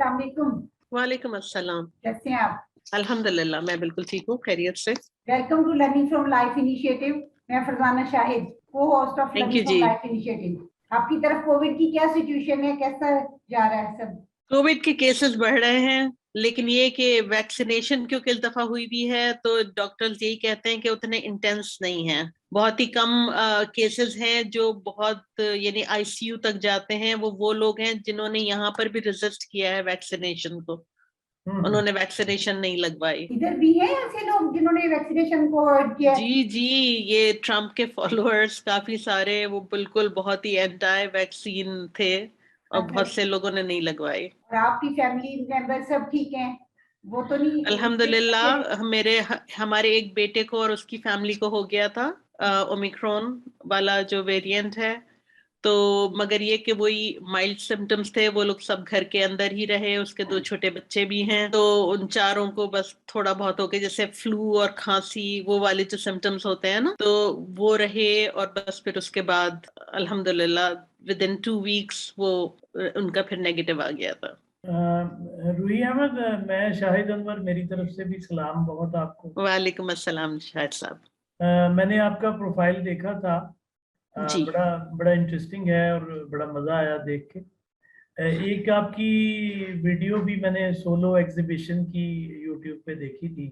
अस्सलाम वालेकुम। वालेकुम अस्सलाम। कैसे हैं आप? अल्हम्दुलिल्लाह, मैं बिल्कुल ठीक हूँ, खैरियत से। Welcome to learning from life initiative. मैं Farzana Shahid, co-host of thank you learning from जी। Life initiative. आपकी तरफ कोविड की क्या सिचुएशन है, कैसा जा रहा है सब? कोविड के केसेस बढ़ रहे हैं, लेकिन ये कि वैक्सीनेशन क्योंकि इस दफा हुई भी है, तो डॉक्टर्स यही कहते हैं कि उतने इंटेंस नहीं है। बहुत ही कम केसेस हैं जो बहुत यानी आईसीयू तक जाते हैं। वो लोग हैं जिन्होंने यहाँ पर भी रेजिस्ट किया है वैक्सीनेशन को, उन्होंने वैक्सीनेशन नहीं लगवाई। इधर भी है ऐसे लोग जिन्होंने वैक्सीनेशन को अवॉइड किया? जी जी, ये ट्रम्प के फॉलोअर्स काफी सारे, वो बिल्कुल बहुत ही एंटी वैक्सीन थे और बहुत से लोगों ने नहीं लगवाई। और आपकी फैमिली मेंबर सब ठीक हैं? वो तो नहीं? अल्हम्दुलिल्लाह, हमारे एक बेटे को और उसकी फैमिली को हो गया था ओमिक्रॉन वाला जो वेरिएंट है, तो मगर ये कि वही माइल्ड सिम्टम्स थे, वो लोग सब घर के अंदर ही रहे। उसके 2 छोटे बच्चे भी हैं, तो उन चारों को बस थोड़ा बहुत हो गया, जैसे फ्लू और खांसी, वो वाले जो सिम्टम्स होते हैं ना, तो वो रहे। और बस फिर उसके बाद अल्हम्दुलिल्लाह विद इन 2 वीक्स वो उनका फिर नेगेटिव आ गया था। रूही अहमद, मैं शाहिद अनवर, मेरी तरफ से भी सलाम बहुत आपको। वालेकुम अस्सलाम शाहिद साहब। मैंने आपका प्रोफाइल देखा था, जी बड़ा बड़ा इंटरेस्टिंग है और बड़ा मज़ा आया देख के। एक आपकी वीडियो भी मैंने सोलो एग्जीबिशन की यूट्यूब पे देखी थी,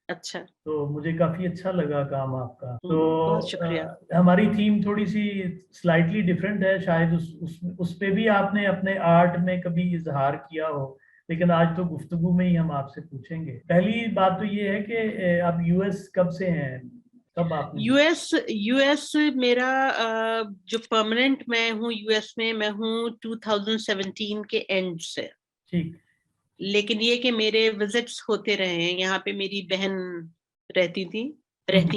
अच्छा, तो मुझे काफ़ी अच्छा लगा काम आपका। तो बहुत शुक्रिया। हमारी थीम थोड़ी सी स्लाइटली डिफरेंट है, शायद उस पे भी आपने अपने आर्ट में कभी इजहार किया हो, लेकिन आज तो गुफ्तगू में ही हम आपसे पूछेंगे। पहली बात तो ये है कि आप यूएस कब से हैं, कब आपने? यूएस मेरा जो परमानेंट मैं हूँ यूएस में, मैं हूँ 2017 के एंड से। ठीक। लेकिन ये कि मेरे विजिट्स होते रहे हैं, यहाँ पे मेरी बहन रहती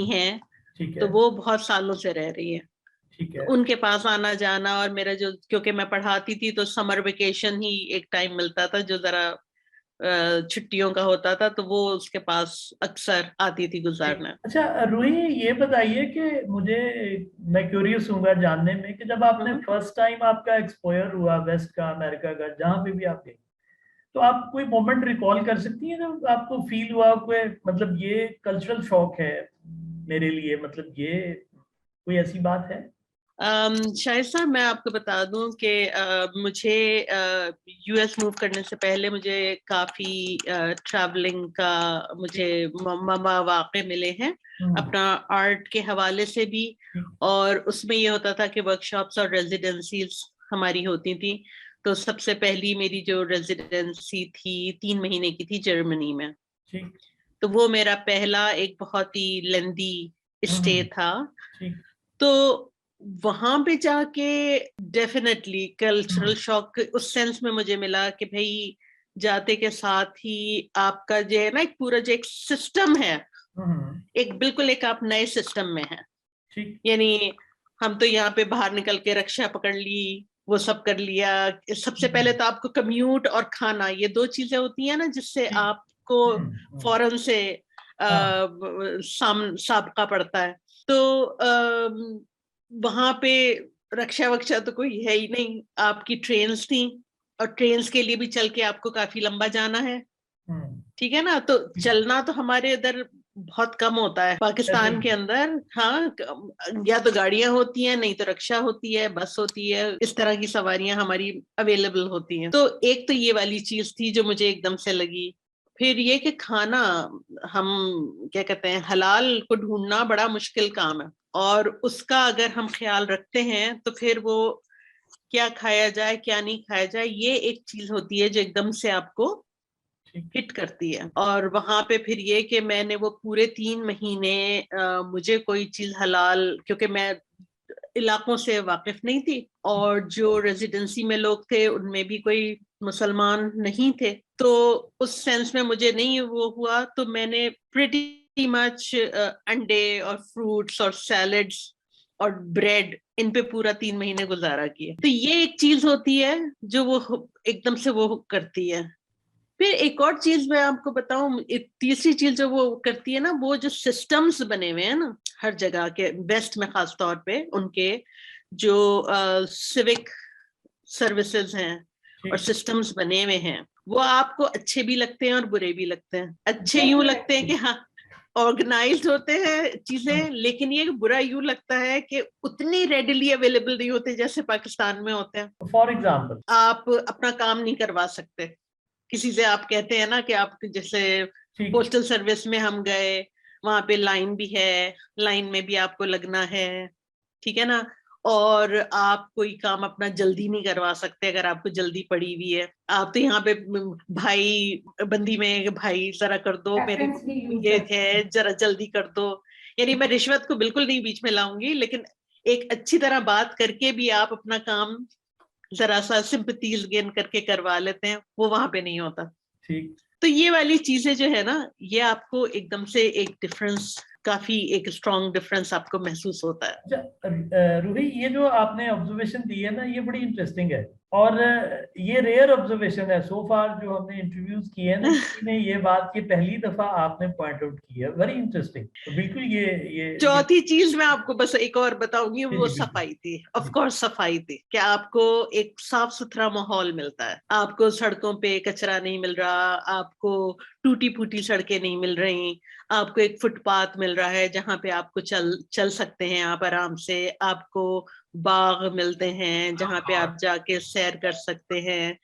हैं, ठीक तो है। वो बहुत सालों से रह रही है, ठीक तो है। उनके पास आना जाना। और मेरा जो, क्योंकि मैं पढ़ाती थी, तो समर वेकेशन ही एक टाइम मिलता था जो जरा छुट्टियों का होता था, तो वो उसके पास अक्सर आती थी गुजारना। अच्छा रूही, ये बताइए कि मुझे, मैं क्यूरियस हूँगा जानने में कि जब आपने फर्स्ट टाइम आपका एक्सपोजर हुआ वेस्ट का, अमेरिका का, जहाँ पे भी आप गए, तो आप कोई मोमेंट रिकॉल कर सकती हैं जब आपको फील हुआ कोई, मतलब ये कल्चरल शॉक है मेरे लिए, मतलब ये कोई ऐसी बात है? शायद साहब, मैं आपको बता दूं कि मुझे यूएस मूव करने से पहले मुझे काफी ट्रैवलिंग का मुझे मौके मिले हैं, अपना आर्ट के हवाले से भी। और उसमें ये होता था कि वर्कशॉप्स और रेजिडेंसीज हमारी होती थी। तो सबसे पहली मेरी जो रेजिडेंसी थी 3 महीने की थी जर्मनी में। तो वो मेरा पहला एक बहुत ही लेंदी स्टे था। तो वहां पे जाके डेफिनेटली कल्चरल शॉक उस सेंस में मुझे मिला कि भाई जाते के साथ ही आपका जो है ना, एक पूरा जो एक सिस्टम है, एक बिल्कुल एक आप नए सिस्टम में है। यानी हम तो यहाँ पे बाहर निकल के रिक्शा पकड़ ली, वो सब कर लिया। सबसे पहले तो आपको कम्यूट और खाना, ये 2 चीजें होती हैं ना, जिससे आपको फौरन से साबका पड़ता है। तो वहां पे रक्षा वक्षा तो कोई है ही नहीं, आपकी ट्रेन्स थी, और ट्रेन्स के लिए भी चल के आपको काफी लंबा जाना है, ठीक है ना। तो चलना तो हमारे इधर बहुत कम होता है, पाकिस्तान के अंदर। हाँ, या तो गाड़ियां होती हैं, नहीं तो रिक्शा होती है, बस होती है, इस तरह की सवारियां हमारी अवेलेबल होती हैं। तो एक तो ये वाली चीज थी जो मुझे एकदम से लगी। फिर ये कि खाना, हम क्या कहते हैं, हलाल को ढूंढना बड़ा मुश्किल काम है, और उसका अगर हम ख्याल रखते हैं तो फिर वो क्या खाया जाए क्या नहीं खाया जाए, ये एक चीज होती है जो एकदम से आपको हिट करती है। और वहां पे फिर ये कि मैंने वो पूरे 3 महीने मुझे कोई चीज हलाल, क्योंकि मैं इलाकों से वाकिफ नहीं थी, और जो रेजिडेंसी में लोग थे उनमें भी कोई मुसलमान नहीं थे, तो उस सेंस में मुझे नहीं वो हुआ। तो मैंने प्रिटी मच अंडे और फ्रूट्स और सैलड्स और ब्रेड, इन पे पूरा 3 महीने गुजारा किया। तो ये एक चीज होती है जो वो एकदम से वो करती है। फिर एक और चीज मैं आपको बताऊं, तीसरी चीज जो वो करती है ना, वो जो सिस्टम्स बने हुए हैं ना हर जगह के, वेस्ट में खास तौर पे उनके जो सिविक सर्विसेज हैं और सिस्टम्स बने हुए हैं, वो आपको अच्छे भी लगते हैं और बुरे भी लगते हैं। अच्छे यूं लगते हैं कि हाँ ऑर्गेनाइज्ड होते हैं चीजें, लेकिन ये बुरा यूं लगता है कि उतनी रेडिली अवेलेबल नहीं होते जैसे पाकिस्तान में होते हैं। फॉर एग्जाम्पल, आप अपना काम नहीं करवा सकते किसी से। आप कहते हैं ना कि आप जैसे ठीक, पोस्टल सर्विस में हम गए, वहां पे लाइन भी है, लाइन में भी आपको लगना है, ठीक है ना। और आप कोई काम अपना जल्दी नहीं करवा सकते अगर आपको जल्दी पड़ी हुई है। आप तो यहाँ पे भाई बंदी में, भाई जरा कर दो मेरे Preference नहीं use ये करते। है, जरा जल्दी कर दो। यानी मैं रिश्वत को बिल्कुल नहीं बीच में लाऊंगी, लेकिन एक अच्छी तरह बात करके भी आप अपना काम जरा सा सिंपथीज गेन करके करवा लेते हैं, वो वहां पे नहीं होता। ठीक। तो ये वाली चीजें जो है ना, ये आपको एकदम से एक डिफरेंस, काफी एक स्ट्रॉन्ग डिफरेंस आपको महसूस होता है। अच्छा रूही, ये जो आपने ऑब्जर्वेशन दी है ना, ये बड़ी इंटरेस्टिंग है, और ये रेयर ऑब्जर्वेशन है सो फार जो हमने इंटरव्यूज किए हैं ना, किसी ने ये बात ये पहली दफा आपने पॉइंट आउट की है। Very interesting. तो बिल्कुल ये चौथी चीज मैं आपको बस एक और बताऊंगी, जी वो जी बिल्कुल सफाई थी। Of ji. कोर्स सफाई थी कि आपको एक साफ सुथरा माहौल मिलता है, आपको सड़कों पे कचरा नहीं मिल रहा, आपको टूटी फूटी सड़कें नहीं मिल रही, आपको एक फुटपाथ मिल रहा है जहाँ पे आपको चल चल सकते हैं आप आराम से, आपको बाग मिलते हैं जहाँ पे आप जाके सैर कर सकते हैं।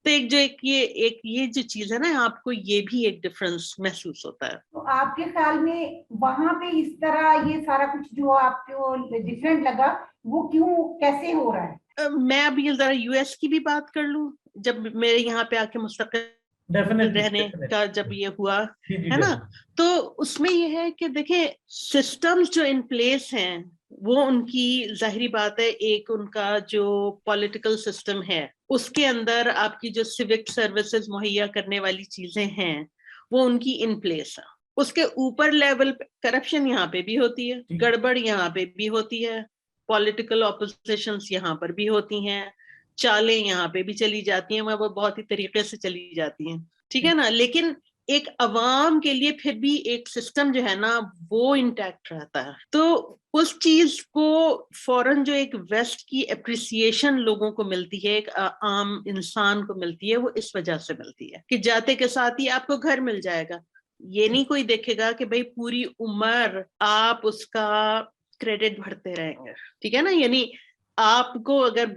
तो एक ये जो चीज है ना, आपको ये भी एक डिफरेंस महसूस होता है। तो आपके ख्याल में वहां पे इस तरह ये सारा कुछ जो आपको डिफरेंट लगा, वो क्यों, कैसे हो रहा है? मैं अभी जरा यूएस की भी बात कर लूं। जब मेरे यहाँ पे आके मुस्तकिल डेफिनेटली रहने का जब डेफिनेटली। ये हुआ जी जी है ना, definitely। तो उसमें ये है कि देखिए सिस्टम्स जो इन प्लेस हैं, वो उनकी जाहिरी बात है, एक उनका जो पॉलिटिकल सिस्टम है उसके अंदर आपकी जो सिविक सर्विसेज मुहैया करने वाली चीजें हैं वो उनकी इन प्लेस है। उसके ऊपर लेवल पे करप्शन यहाँ पे भी होती है, ठीक। गड़बड़ यहाँ पे भी होती है, पॉलिटिकल ऑपोजिशंस यहाँ पर भी होती हैं, चालें यहाँ पे भी चली जाती हैं, वो बहुत ही तरीके से चली जाती हैं, ठीक है ना। लेकिन एक अवाम के लिए फिर भी एक सिस्टम जो है ना वो इंटैक्ट रहता है। तो उस चीज को फौरन जो एक वेस्ट की अप्रिसिएशन लोगों को मिलती है, एक आम इंसान को मिलती है, वो इस वजह से मिलती है कि जाते के साथ ही आपको घर मिल जाएगा। ये नहीं कोई देखेगा कि भाई पूरी उम्र आप उसका क्रेडिट भरते रहेंगे, ठीक है ना। यानी आपको अगर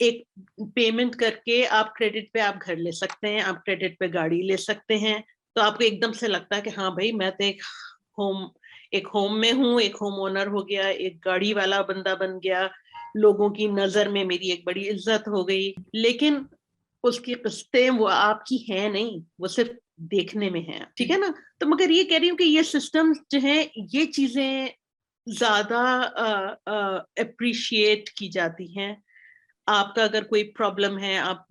एक पेमेंट करके आप क्रेडिट पे आप घर ले सकते हैं, आप क्रेडिट पे गाड़ी ले सकते हैं, तो आपको एकदम से लगता है कि हाँ भाई मैं तो एक होम में हूँ, एक होम ओनर हो गया, एक गाड़ी वाला बंदा बन गया, लोगों की नजर में मेरी एक बड़ी इज्जत हो गई। लेकिन उसकी किस्तें वो आपकी हैं नहीं, वो सिर्फ देखने में है, ठीक है ना। तो मगर ये कह रही हूँ कि ये सिस्टम जो है, ये चीजें ज्यादा अप्रिशिएट की जाती हैं। आपका अगर कोई प्रॉब्लम है, आप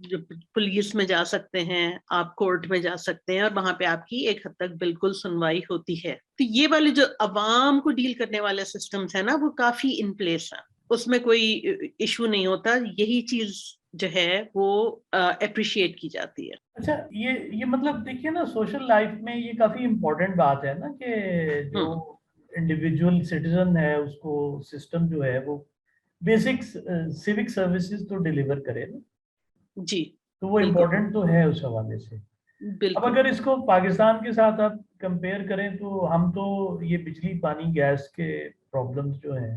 पुलिस में जा सकते हैं, आप कोर्ट में जा सकते हैं, और वहां पे आपकी एक हद तक बिल्कुल सुनवाई होती है। तो ये वाले जो अवाम को डील करने वाले सिस्टम्स है ना, वो काफी इन प्लेस है, उसमें कोई इशू नहीं होता। यही चीज जो है वो अप्रिशिएट की जाती है। अच्छा, ये मतलब देखिए ना, सोशल लाइफ में ये काफी इम्पोर्टेंट बात है ना, कि जो हम्म। इंडिविजुअल सिटीजन है उसको सिस्टम जो है वो बेसिक सिविक सर्विसेज तो डिलीवर करे ना। जी तो वो बिल्कुल इम्पोर्टेंट तो है उस हवाले से। अब बिल्कुल। अगर इसको पाकिस्तान के साथ आप कंपेयर करें, तो हम तो ये बिजली पानी गैस के प्रॉब्लम्स जो हैं,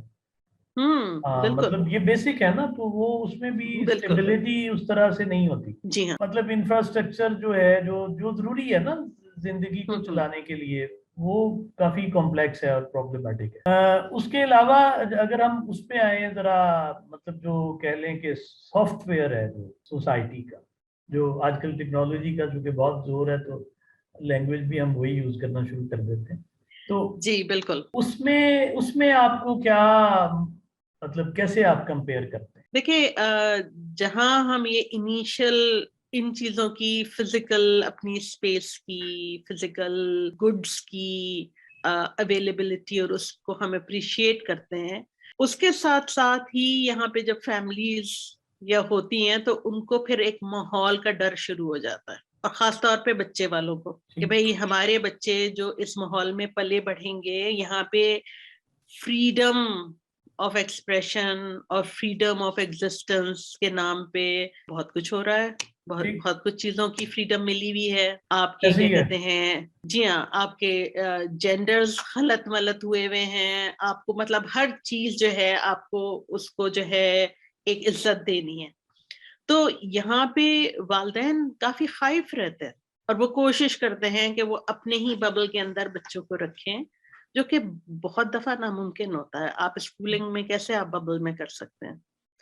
बिल्कुल मतलब ये बेसिक है ना, तो वो उसमें भी बिल्कुल। स्टेबिलिटी उस तरह से नहीं होती। जी हाँ। मतलब इंफ्रास्ट्रक्चर जो है, जो जो जरूरी है ना जिंदगी को हम्म। चलाने के लिए, वो काफी कॉम्प्लेक्स है और प्रॉब्लमेटिक है। उसके अलावा अगर हम उस पे आए जरा, मतलब जो कह लें कि सॉफ्टवेयर है जो सोसाइटी का, जो आजकल टेक्नोलॉजी का चूंकि बहुत जोर है, तो लैंग्वेज भी हम वही यूज करना शुरू कर देते हैं। तो जी बिल्कुल। उसमें उसमें आपको क्या, मतलब कैसे आप कंपेयर करते हैं? देखिए जहां हम ये इनिशियल इन चीजों की, फिजिकल अपनी स्पेस की, फिजिकल गुड्स की अवेलेबिलिटी, और उसको हम अप्रिशिएट करते हैं, उसके साथ साथ ही यहाँ पे जब फैमिलीज या होती हैं तो उनको फिर एक माहौल का डर शुरू हो जाता है, और खास तौर पे बच्चे वालों को, कि भाई हमारे बच्चे जो इस माहौल में पले बढ़ेंगे, यहाँ पे फ्रीडम ऑफ एक्सप्रेशन और फ्रीडम ऑफ एग्जिस्टेंस के नाम पे बहुत कुछ हो रहा है, बहुत ठीक। बहुत कुछ चीजों की फ्रीडम मिली हुई है आपके, ऐसे क्या ही है। कहते हैं, जी हाँ, आपके जेंडर्स खलत मलत हुए हुए हैं, आपको मतलब हर चीज जो है आपको उसको जो है एक इज्जत देनी है। तो यहाँ पे वालिदैन काफी खौफ रहते हैं और वो कोशिश करते हैं कि वो अपने ही बबल के अंदर बच्चों को रखें, जो कि बहुत दफा नामुमकिन होता है। आप स्कूलिंग में कैसे आप बबल में कर सकते हैं?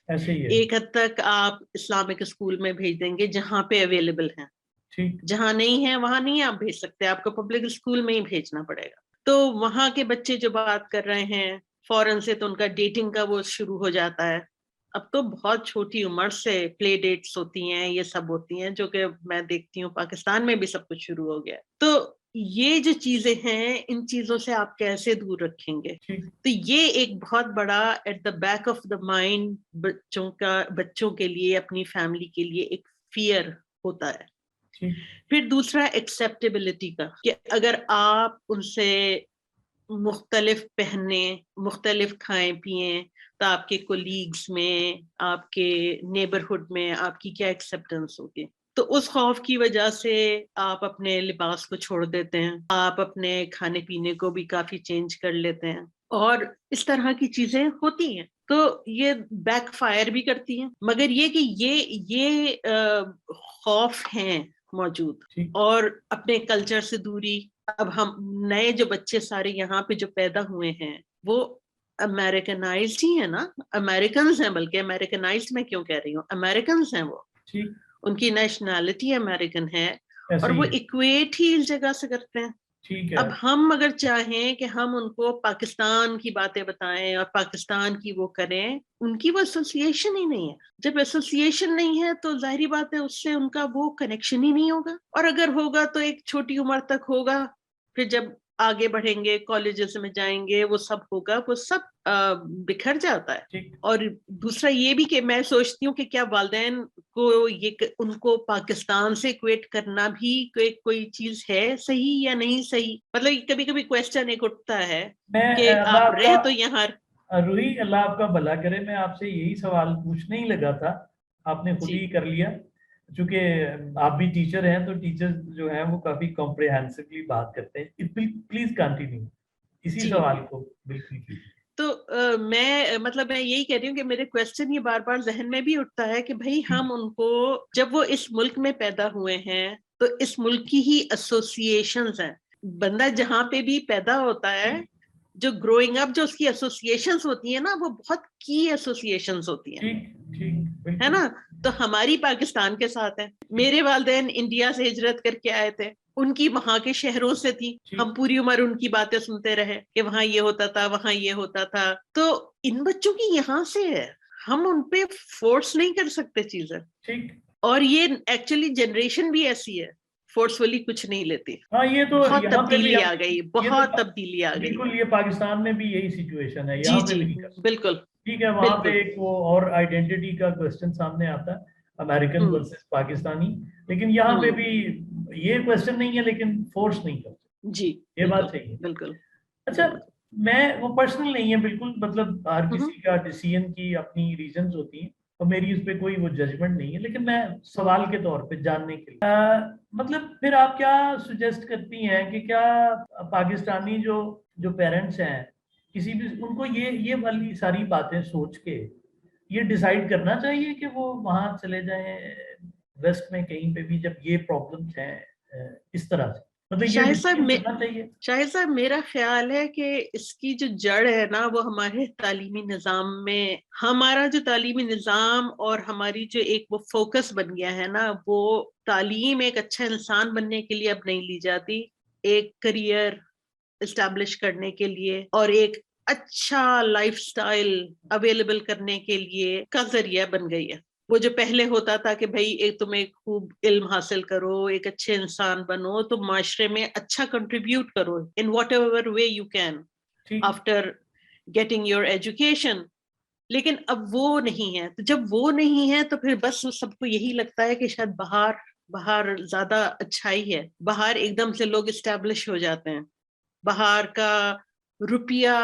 ऐसे ही है। एक हद तक आप इस्लामिक स्कूल में भेज देंगे जहां पे अवेलेबल है, ठीक। जहां नहीं है वहां नहीं आप भेज सकते, आपको पब्लिक स्कूल में ही भेजना पड़ेगा। तो वहां के बच्चे जो बात कर रहे हैं फौरन से, तो उनका डेटिंग का वो शुरू हो जाता है। अब तो बहुत छोटी उम्र से प्ले डेट्स होती हैं, ये सब होती हैं, जो कि मैं देखती हूँ पाकिस्तान में भी सब कुछ शुरू हो गया। तो ये जो चीजें हैं, इन चीजों से आप कैसे दूर रखेंगे? ठीक। तो ये एक बहुत बड़ा at the back of the mind बच्चों के लिए, अपनी फैमिली के लिए एक फियर होता है। ठीक। फिर दूसरा एक्सेप्टेबिलिटी का, कि अगर आप उनसे मुख्तलिफ पहने, मुख्तलिफ खाएं पिए, तो आपके कोलीग्स में, आपके नेबरहुड में आपकी क्या एक्सेप्टेंस होगी? तो उस खौफ की वजह से आप अपने लिबास को छोड़ देते हैं, आप अपने खाने पीने को भी काफी चेंज कर लेते हैं, और इस तरह की चीजें होती हैं। तो ये बैकफायर भी करती हैं, मगर ये कि ये खौफ हैं मौजूद, ठीक। और अपने कल्चर से दूरी। अब हम नए जो बच्चे सारे यहाँ पे जो पैदा हुए हैं, वो अमेरिकनाइज्ड ही है ना, अमेरिकन हैं, बल्कि अमेरिकनाइज्ड मैं क्यों कह रही हूँ, अमेरिकन हैं वो, ठीक। उनकी नेशनैलिटी अमेरिकन है, ऐसे और ही वो है। इक्वेट ही इस जगह से करते हैं। ठीक है। अब हम अगर चाहें कि हम उनको पाकिस्तान की बातें बताएं और पाकिस्तान की वो करें, उनकी वो एसोसिएशन ही नहीं है। जब एसोसिएशन नहीं है तो जाहिर बात है उससे उनका वो कनेक्शन ही नहीं होगा, और अगर होगा तो एक छोटी उम्र तक होगा, फिर जब आगे बढ़ेंगे, कॉलेजेस में जाएंगे, वो सब होगा, वो सब बिखर जाता है। ठीक। और दूसरा ये भी कि मैं सोचती हूँ कि क्या वालिदैन को ये उनको पाकिस्तान से इक्वेट करना भी कोई चीज है सही या नहीं सही? मतलब कभी कभी क्वेश्चन एक उठता है कि मैं आप रह आपका, तो यहाँ। रूही, अल्लाह आपका भला करे, मैं आपसे यही सवाल पूछने ही लगा था, आपने खुद जी ही कर लिया। चूंकि आप भी टीचर हैं, तो टीचर जो हैं वो काफी कॉम्प्रिहेंसिवली बात करते हैं। प्लीज कंटिन्यू इसी जी। सवाल को, बिल्कुल कीजिए। तो मैं यही कह रही हूँ कि मेरे क्वेश्चन ये बार बार जहन में भी उठता है कि भाई हम उनको, जब वो इस मुल्क में पैदा हुए हैं, तो इस मुल्क की ही एसोसिएशंस हैं। बंदा जहाँ पे भी पैदा होता है, जो ग्रोइंग अप जो उसकी एसोसिएशंस होती है ना, वो बहुत की एसोसिएशंस होती हैं, ठीक। ठीक। है बिल्कुल। ना? तो हमारी पाकिस्तान के साथ है, मेरे वालिदैन इंडिया से हिजरत करके आए थे, उनकी वहां के शहरों से थी, हम ठीक। पूरी उम्र उनकी बातें सुनते रहे कि वहां ये होता था, वहां ये होता था। तो इन बच्चों की यहाँ से है, हम उनपे फोर्स नहीं कर सकते चीजें। ठीक। और ये एक्चुअली जनरेशन भी ऐसी है, फोर्सफुली कुछ नहीं लेती। हाँ, ये तो बहुत यहाँ पे भी तब्दीली हम, आ गई, ये तो बहुत तब्दीली आ गई बिल्कुल, है। ये पाकिस्तान में भी यही सिचुएशन है, जी यहाँ पे जी, भी नहीं कर सकते। बिल्कुल ठीक है, वहां पे बिल्कुल। एक वो और आइडेंटिटी का क्वेश्चन सामने आता है, अमेरिकन हम्म वर्सेस पाकिस्तानी। लेकिन यहाँ पे हम्म। भी ये क्वेश्चन नहीं है, लेकिन फोर्स नहीं करते, जी ये बात बिल्कुल सही है। बिल्कुल अच्छा, बिल्कुल। मैं, वो पर्सनल नहीं है बिल्कुल, मतलब हर हम्म किसी का डिसीजन की अपनी रीजंस होती हैं, और मेरी उस पर कोई वो जजमेंट नहीं है, लेकिन मैं सवाल के तौर पे जानने के लिए, मतलब फिर आप क्या सुजेस्ट करती हैं कि क्या पाकिस्तानी जो जो पेरेंट्स हैं, किसी भी उनको ये वाली सारी बातें सोच के ये डिसाइड करना चाहिए कि वो वहां चले जाएं वेस्ट में कहीं पे भी, जब ये प्रॉब्लम्स हैं इस तरह से, मतलब ये शाहिद साहब, डिसीजन करना चाहिए? शाहिद साहब, मेरा ख्याल है कि इसकी जो जड़ है ना, वो हमारे तालीमी निज़ाम में, हमारा जो तालीमी निज़ाम और हमारी जो एक वो फोकस बन गया है ना, वो तालीम एक अच्छा इंसान बनने के लिए अब नहीं ली जाती, एक करियर इस्टेब्लिश करने के लिए और एक अच्छा लाइफस्टाइल अवेलेबल करने के लिए का जरिया बन गई है। वो जो पहले होता था कि भाई एक तुम एक खूब इल्म हासिल करो, एक अच्छे इंसान बनो, तो माशरे में अच्छा कंट्रीब्यूट करो in whatever way you can ठीक। After getting your education. लेकिन अब वो नहीं है, तो जब वो नहीं है तो फिर बस सबको यही लगता है कि शायद बाहर बाहर ज्यादा अच्छाई है, बाहर एकदम से लोग इस्टेब्लिश हो जाते हैं, बाहर का रुपया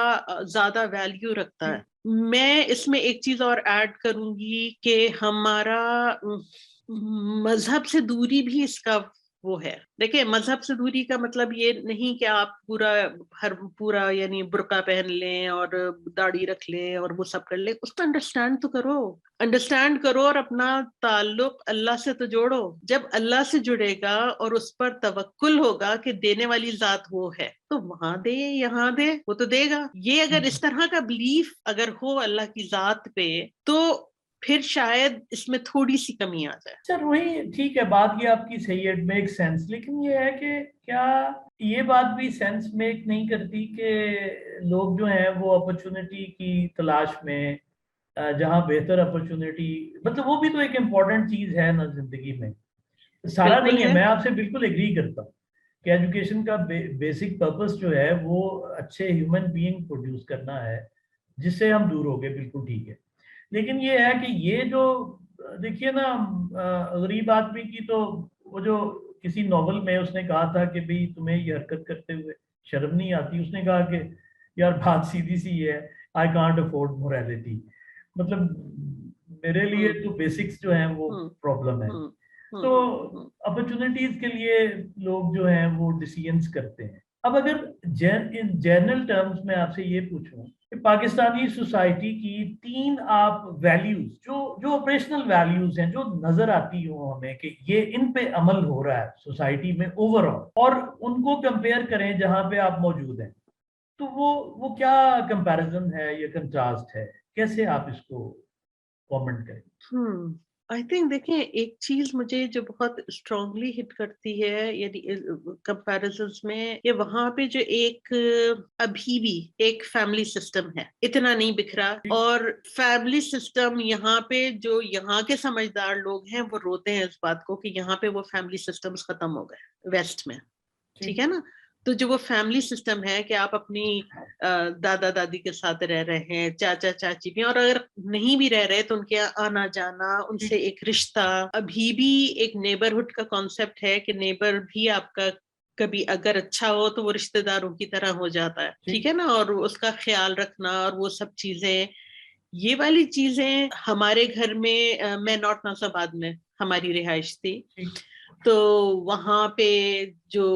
ज्यादा वैल्यू रखता है। मैं इसमें एक चीज और ऐड करूंगी कि हमारा मजहब से दूरी भी इसका वो है। देखिए, मजहब से दूरी का मतलब ये नहीं कि आप पूरा यानी बुर्का पहन लें और दाढ़ी रख लें और वो सब कर लें। उसको अंडरस्टैंड तो करो, अंडरस्टैंड करो और अपना ताल्लुक अल्लाह से तो जोड़ो। जब अल्लाह से जुड़ेगा और उस पर तवक्कुल होगा कि देने वाली जात वो है, तो वहां दे यहाँ दे, वो तो देगा। ये अगर इस तरह का बिलीफ अगर हो अल्लाह की जात पे, तो फिर शायद इसमें थोड़ी सी कमी आ जाए। सर वही ठीक है, बात ये आपकी सही है, मेक सेंस। लेकिन ये है कि क्या ये बात भी सेंस मेक नहीं करती कि लोग जो हैं वो अपॉर्चुनिटी की तलाश में, जहाँ बेहतर अपॉर्चुनिटी, मतलब वो भी तो एक इम्पोर्टेंट चीज है ना जिंदगी में, सारा बिल्कुल नहीं है। है। मैं आपसे बिल्कुल एग्री करता हूँ कि एजुकेशन का बेसिक पर्पस जो है वो अच्छे ह्यूमन बीइंग प्रोड्यूस करना है, जिससे हम दूर हो गए, बिल्कुल ठीक है। लेकिन ये है कि ये जो देखिए ना, गरीब आदमी की तो वो जो किसी नॉवल में उसने कहा था कि भाई तुम्हें ये हरकत करते हुए शर्म नहीं आती, उसने कहा कि यार बात सीधी सी है, आई कांट अफोर्ड मोरालिटी। मतलब मेरे लिए हम्म तो बेसिक्स जो हैं वो हम्म प्रॉब्लम है। हम्म तो हम्म अपॉर्चुनिटीज के लिए लोग जो हैं वो डिसीजंस करते हैं। अब अगर इन जनरल टर्म्स में आपसे ये पूछूं कि पाकिस्तानी सोसाइटी की 3 आप वैल्यूज, जो जो ऑपरेशनल वैल्यूज हैं, जो नजर आती हो हमें कि ये इन पे अमल हो रहा है सोसाइटी में ओवरऑल, और उनको कंपेयर करें जहां पे आप मौजूद हैं, तो वो क्या कंपैरिजन है या कंट्रास्ट है, कैसे आप इसको कमेंट करें? आई थिंक देखिए, एक चीज मुझे जो बहुत स्ट्रांगली हिट करती है यदि कंपैरिजन्स में, ये वहां पे जो एक अभी भी एक फैमिली सिस्टम है, इतना नहीं बिखरा। और फैमिली सिस्टम यहाँ पे जो यहाँ के समझदार लोग हैं वो रोते हैं इस बात को कि यहाँ पे वो फैमिली सिस्टम्स खत्म हो गए वेस्ट में, ठीक है ना। तो जो वो फैमिली सिस्टम है कि आप अपनी दादा दादी के साथ रह रहे हैं, चाचा चाची भी, और अगर नहीं भी रह रहे तो उनके आना जाना, उनसे एक रिश्ता, अभी भी एक नेबरहुड का कॉन्सेप्ट है कि नेबर भी आपका कभी अगर अच्छा हो तो वो रिश्तेदारों की तरह हो जाता है, ठीक है ना, और उसका ख्याल रखना और वो सब चीजें, ये वाली चीजें हमारे घर में मैं नॉर्थ नासाबाद में हमारी रिहाइश थी, तो वहां पे जो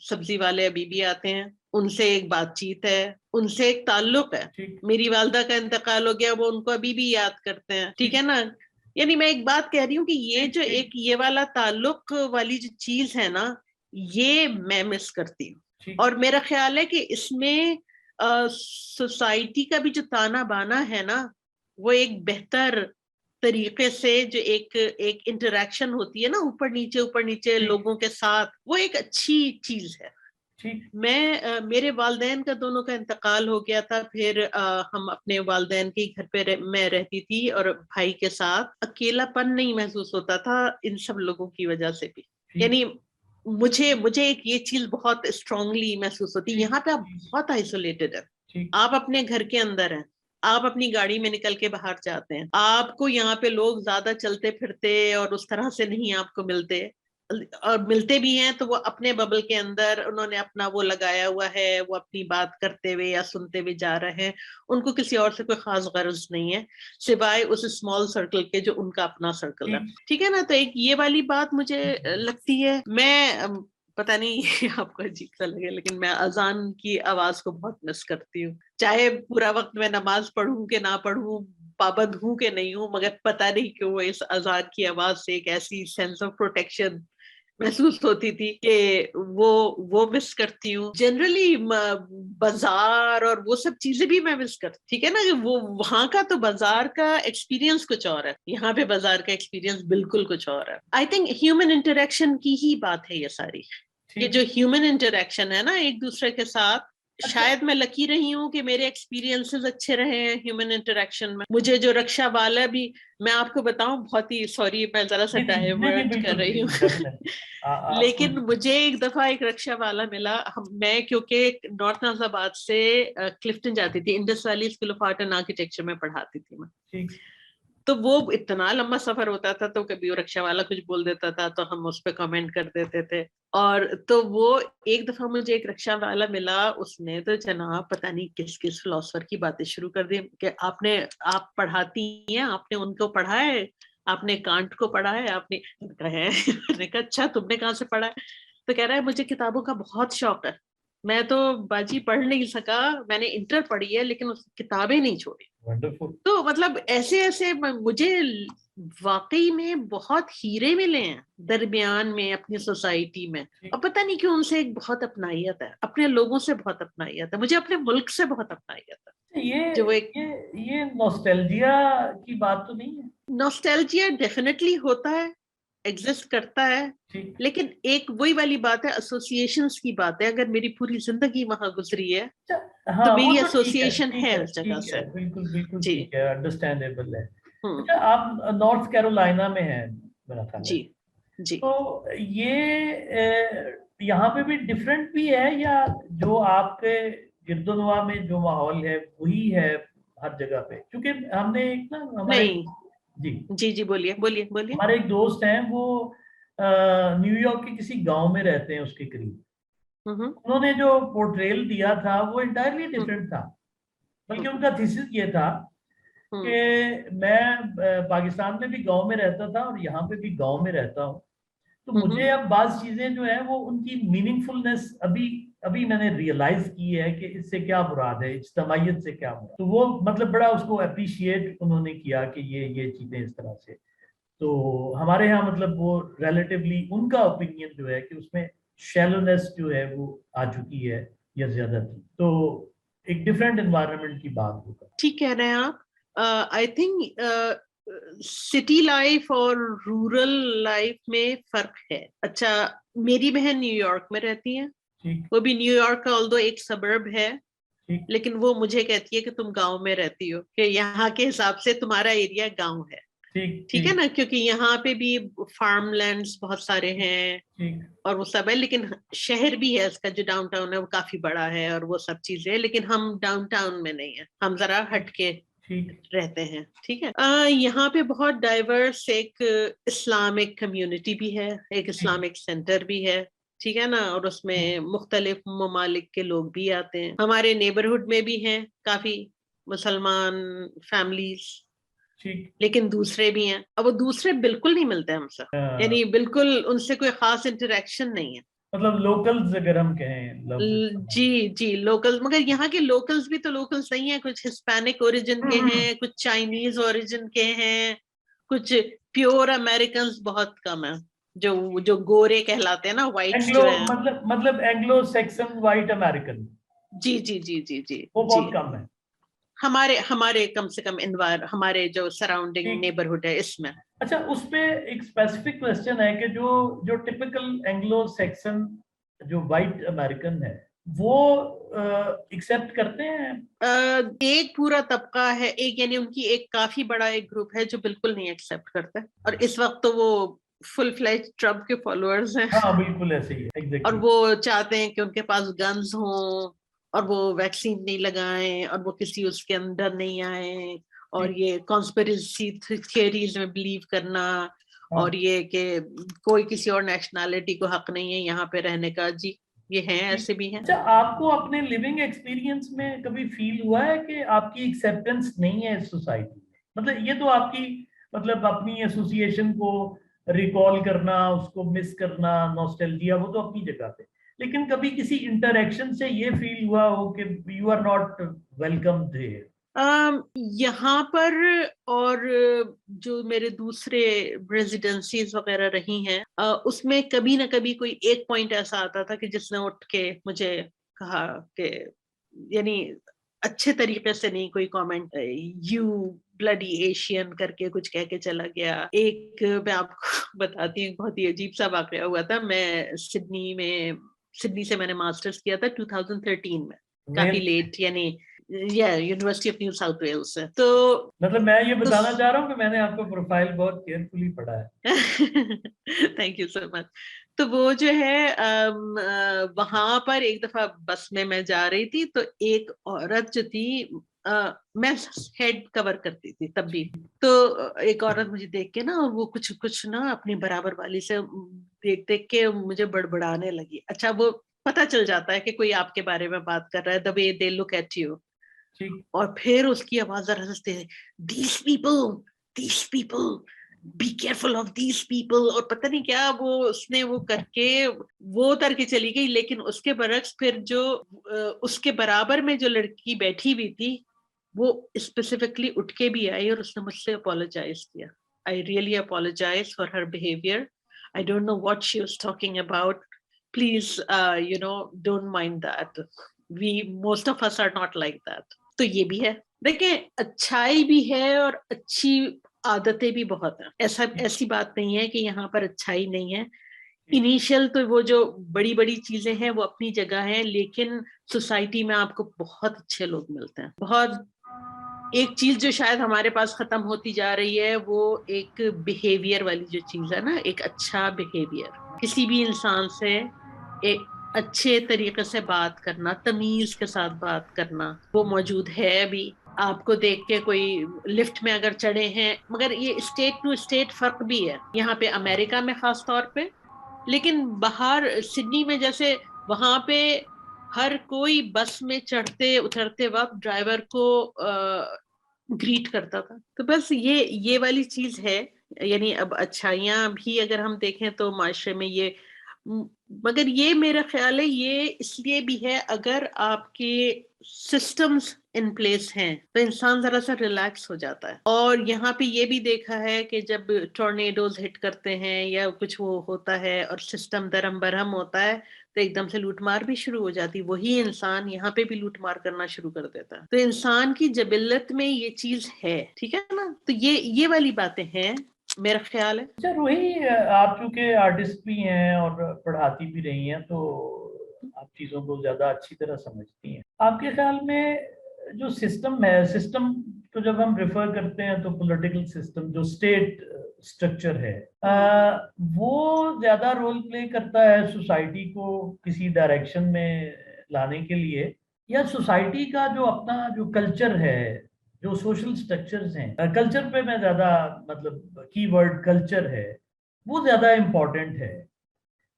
सब्जी वाले अभी भी आते हैं, उनसे एक बातचीत है, उनसे एक ताल्लुक है। मेरी वालदा का इंतकाल हो गया, वो उनको अभी भी याद करते हैं, ठीक है ना। यानी मैं एक बात कह रही हूँ कि ये जो एक ये वाला ताल्लुक वाली जो चीज है ना, ये मैं मिस करती हूँ। और मेरा ख्याल है कि इसमें सोसाइटी का भी जो ताना बाना है ना, वो एक बेहतर तरीके से जो एक एक इंटरेक्शन होती है ना, ऊपर नीचे लोगों के साथ, वो एक अच्छी चीज है। मैं मेरे वालदैन का दोनों का इंतकाल हो गया था, फिर हम अपने वालदैन के घर पे मैं रहती थी और भाई के साथ अकेलापन नहीं महसूस होता था इन सब लोगों की वजह से भी। यानी मुझे मुझे एक ये चीज बहुत स्ट्रांगली महसूस होती है, यहाँ पे आप बहुत आइसोलेटेड है, आप अपने घर के अंदर हैं, आप अपनी गाड़ी में निकल के बाहर जाते हैं, आपको यहाँ पे लोग ज्यादा चलते फिरते और उस तरह से नहीं आपको मिलते, और मिलते भी हैं तो वो अपने बबल के अंदर उन्होंने अपना वो लगाया हुआ है, वो अपनी बात करते हुए या सुनते हुए जा रहे हैं, उनको किसी और से कोई खास गर्ज नहीं है सिवाय उस स्मॉल सर्कल के जो उनका अपना सर्कल है, ठीक है ना। तो एक ये वाली बात मुझे लगती है। मैं पता नहीं ये आपको अजीब सा लगे, लेकिन मैं अजान की आवाज को बहुत मिस करती हूँ, चाहे पूरा वक्त मैं नमाज पढ़ूं कि ना पढ़ूं, पाबंद हूं कि नहीं हूं, मगर पता नहीं क्यों इस अजान की आवाज से एक ऐसी सेंस ऑफ प्रोटेक्शन महसूस होती थी कि वो मिस करती हूँ। जनरली बाजार और वो सब चीजें भी मैं मिस करती, ठीक है ना, कि वो वहां का तो बाजार का एक्सपीरियंस कुछ और है, यहाँ पे बाजार का एक्सपीरियंस बिल्कुल कुछ और है। आई थिंक ह्यूमन इंटरेक्शन की ही बात है ये सारी, ये जो ह्यूमन इंटरेक्शन है ना एक दूसरे के साथ, शायद मैं लकी रही हूँ कि मेरे एक्सपीरियंसेस अच्छे रहे हैं ह्यूमन इंटरेक्शन में। मुझे जो रक्षा वाला भी, मैं आपको बताऊं, बहुत ही सॉरी मैं जरा सा डाइवर्ट कर रही हूँ लेकिन मुझे एक दफा एक रक्षा वाला मिला। मैं क्योंकि नॉर्थ नाजाबाद से क्लिफ्टन जाती थी, Indus valley school of art and architecture में पढ़ाती थी मैं, तो वो इतना लंबा सफर होता था, तो कभी वो रिक्शा वाला कुछ बोल देता था तो हम उस पर कमेंट कर देते थे। और तो वो एक दफा मुझे एक रिक्शा वाला मिला, उसने तो जनाब पता नहीं किस किस फिलोसफर की बातें शुरू कर दी कि आप पढ़ाती हैं, आपने उनको पढ़ा है, आपने कांट को पढ़ा है, आपने कहा है। मैंने कहा अच्छा तुमने कहाँ से पढ़ा है? तो कह रहा है मुझे किताबों का बहुत शौक है। मैं तो बाजी पढ़ नहीं सका, मैंने इंटर पढ़ी है लेकिन उस किताबें नहीं छोड़ी। वंडरफुल। तो मतलब ऐसे ऐसे मुझे वाकई में बहुत हीरे मिले हैं दरमियान में अपनी सोसाइटी में। और पता नहीं क्यों उनसे एक बहुत अपनाइयत है, अपने लोगों से बहुत अपनाइयत है, मुझे अपने मुल्क से बहुत अपनाइयत है। ये जो एक ये नॉस्टैल्जिया की बात तो नहीं है? नॉस्टैल्जिया डेफिनेटली होता है, एग्जिस्ट करता है, ठीक। लेकिन एक वही वाली बात है, एसोसिएशंस की बात है। अगर मेरी पूरी जिंदगी वहां गुजरी है हाँ तो वो मेरी तो ठीक है, एसोसिएशन ठीक है है, उस जगह ठीक से। है, बिल्कुल बिल्कुल जी। ठीक है, अंडरस्टैंडेबल है। हम्म। अच्छा, आप नॉर्थ कैरोलिना में हैं मेरा ख्याल है। जी जी। तो यहाँ पे भी डिफरेंट भी है, या जो आपके गिरदोनवा में जो माहौल है वही है हर जगह पे? क्योंकि हमने एक ना हमारे, नहीं। जी, जी जी, बोलिए बोलिए बोलिए। हमारे एक दोस्त हैं, वो न्यूयॉर्क के किसी गांव में रहते हैं उसके करीब। हम्म उन्होंने जो पोर्ट्रेल दिया था वो इंटायरली हम्म डिफरेंट था। बल्कि हम्म उनका थीसिस ये था हम्म कि मैं पाकिस्तान में भी गांव में रहता था और यहाँ पे भी गांव में रहता हूँ। तो हम्म मुझे अब बात चीजें जो है वो उनकी मीनिंगफुलनेस अभी अभी मैंने रियलाइज की है कि इससे क्या मुराद है, इज्तमाइयत से क्या मुराद। तो वो मतलब बड़ा उसको अप्रिशिएट उन्होंने किया कि ये चीजें इस तरह से। तो हमारे यहाँ मतलब वो रिलेटिवली उनका ओपिनियन जो है कि उसमें शैलोनेस जो है वो आ चुकी है या ज्यादा थी। तो एक डिफरेंट एनवायरनमेंट की बात होगा। ठीक कह रहे हैं आप। आई थिंक सिटी लाइफ और रूरल लाइफ में फर्क है। अच्छा, मेरी बहन न्यूयॉर्क में रहती है, ठीक। वो भी न्यूयॉर्क का ऑल्दो एक सबर्ब है, ठीक। लेकिन वो मुझे कहती है कि तुम गांव में रहती हो, कि यहाँ के हिसाब से तुम्हारा एरिया गांव है। ठीक। ठीक है ठीक। ना, क्योंकि यहाँ पे भी फार्म लैंड्स बहुत सारे हैं ठीक। और वो सब है, लेकिन शहर भी है इसका जो डाउनटाउन है वो काफी बड़ा है और वो सब चीजें, लेकिन हम डाउनटाउन में नहीं है, हम जरा हटके ठीक। रहते हैं। ठीक है। यहाँ पे बहुत डाइवर्स एक इस्लामिक कम्युनिटी भी है, एक ठीक। इस्लामिक सेंटर भी है। ठीक है ना, और उसमें मुख्तलिफ ममालिक के लोग भी आते हैं। हमारे नेबरहुड में भी हैं काफी मुसलमान फैमिलीज, ठीक। लेकिन दूसरे भी हैं। अब वो दूसरे बिल्कुल नहीं मिलते हमसे, यानी बिल्कुल उनसे कोई खास इंटरेक्शन नहीं है। मतलब लोकल्स अगर हम कहें जी जी, लोकल्स, मगर यहाँ के लोकल्स भी तो लोकल्स नहीं है, कुछ हिस्पैनिक ओरिजिन के हैं, कुछ चाइनीज ओरिजिन के हैं, कुछ प्योर अमेरिकन बहुत कम है, जो जो गोरे कहलाते हैं ना, व्हाइट्स एंग्लो जो है। मतलब एंग्लो सेक्सन वाइट अमेरिकन, जी जी जी जी जी वो जी। बहुत कम है। हमारे हमारे कम से कम हमारे जो सराउंडिंग ठीक। नेबरहुड है इसमें। अच्छा, उस पे एक स्पेसिफिक क्वेश्चन है कि जो जो टिपिकल एंग्लो सेक्सन जो वाइट अमेरिकन है वो एक्सेप्ट करते हैं? एक पूरा तबका है, एक यानी उनकी एक काफी बड़ा एक ग्रुप है जो बिल्कुल नहीं एक्सेप्ट करता है, और इस वक्त तो वो फुल फ्लैज ट्रम्प के फॉलोअर्स हैं। हाँ बिल्कुल ऐसे ही है, और एग्जैक्टली। वो चाहते हैं कि उनके पास गन्स हों और वो वैक्सीन नहीं लगाएं और वो किसी उसके अंदर नहीं आए, और ये कॉन्स्पिरेसी थियरीज में बिलीव करना, हाँ। और ये कि कोई किसी और नेशनैलिटी को हक नहीं है यहाँ पे रहने का। जी, ये हैं, ऐसे भी हैं। अच्छा, आपको अपने लिविंग एक्सपीरियंस में कभी फील हुआ है कि आपकी एक्सेप्टेंस नहीं है इस सोसाइटी में? मतलब ये तो आपकी मतलब अपनी एसोसिएशन को रिकॉल करना, उसको मिस करना, नॉस्टैल्जिया, वो तो अपनी जगह पे। लेकिन कभी किसी इंटरेक्शन से ये फील हुआ हो कि you are not welcome there? यहाँ पर, और जो मेरे दूसरे रेजिडेंसीज वगैरह रही हैं, उसमें कभी ना कभी कोई एक पॉइंट ऐसा आता था कि जिसने उठ के मुझे कहा कि, यानी अच्छे तरीके से नहीं, कोई कमेंट, यू ब्लडी एशियन करके कुछ कह के चला गया। एक मैं आपको बताती हूँ, बहुत ही अजीब सा वाकया हुआ था। मैं सिडनी से मैंने मास्टर्स किया था 2013 में, काफी लेट, यानी university of New South Wales से। तो मतलब मैं ये तो बताना चाह रहा हूँ कि मैंने आपका प्रोफाइल बहुत केयरफुली पढ़ा है। Thank you so much. तो वो जो है वहां पर एक दफा बस में मैं जा रही थी, तो एक औरत जो थी मैं हेड कवर करती थी तब भी। तो एक औरत मुझे देख के ना, वो कुछ कुछ ना अपनी बराबर वाली से देख देख के मुझे बड़बड़ाने लगी। अच्छा, वो पता चल जाता है कि कोई आपके बारे में बात कर रहा है, the way they look at you. और फिर उसकी आवाज जरा हंसते हैं, these people, be careful of these people, और पता नहीं क्या वो उसने वो करके वो उतर के चली गई। लेकिन उसके बरक्स फिर जो उसके बराबर में जो लड़की बैठी हुई थी, वो स्पेसिफिकली उठ के भी आई और उसने मुझसे अपोलोजाइज किया। I really apologize for her behaviour. I don't know what she was talking about, please don't mind that, we most of us are not like that. तो ये भी है। देखिए, अच्छाई भी है और अच्छी आदतें भी बहुत हैं। ऐसी बात नहीं है कि यहाँ पर अच्छाई नहीं है। इनिशियल तो वो जो बड़ी बड़ी चीजें हैं वो अपनी जगह है, लेकिन सोसाइटी में आपको बहुत अच्छे लोग मिलते हैं। बहुत एक चीज जो शायद हमारे पास खत्म होती जा रही है, वो एक बिहेवियर वाली जो चीज है ना, एक अच्छा बिहेवियर, किसी भी इंसान से एक अच्छे तरीके से बात करना, तमीज के साथ बात करना, वो मौजूद है अभी। आपको देख के कोई लिफ्ट में अगर चढ़े हैं, मगर ये स्टेट टू स्टेट फर्क भी है, यहाँ पे अमेरिका में खास तौर पे। लेकिन बाहर सिडनी में जैसे, वहां पे हर कोई बस में चढ़ते उतरते वक्त ड्राइवर को ग्रीट करता था। तो बस ये वाली चीज है। यानी अब अच्छाइयां भी अगर हम देखें तो माशरे में ये, मगर ये मेरा ख्याल है ये इसलिए भी है, अगर आपके सिस्टम्स इन प्लेस हैं तो इंसान जरा सा रिलैक्स हो जाता है। और यहाँ पे ये भी देखा है कि जब टॉर्नेडोज हिट करते हैं या कुछ वो होता है और सिस्टम दरम बरहम होता है, तो एकदम से लूटमार भी शुरू हो जाती। वही इंसान यहाँ पे भी लूटमार करना शुरू कर देता है। तो इंसान की जबिलत में ये चीज है, ठीक है ना। तो ये वाली बातें हैं, मेरा ख्याल है। अच्छा रूही, आप चूंकि आर्टिस्ट भी हैं और पढ़ाती भी रही हैं, तो आप चीजों को ज्यादा अच्छी तरह समझती हैं। आपके ख्याल में जो सिस्टम है, सिस्टम तो जब हम रेफर करते हैं तो पॉलिटिकल सिस्टम, जो स्टेट स्ट्रक्चर है, वो ज्यादा रोल प्ले करता है सोसाइटी को किसी डायरेक्शन में लाने के लिए, या सोसाइटी का जो अपना जो कल्चर है, जो सोशल स्ट्रक्चर्स हैं, कल्चर पे मैं ज्यादा, मतलब कीवर्ड कल्चर है, वो ज्यादा इम्पोर्टेंट है?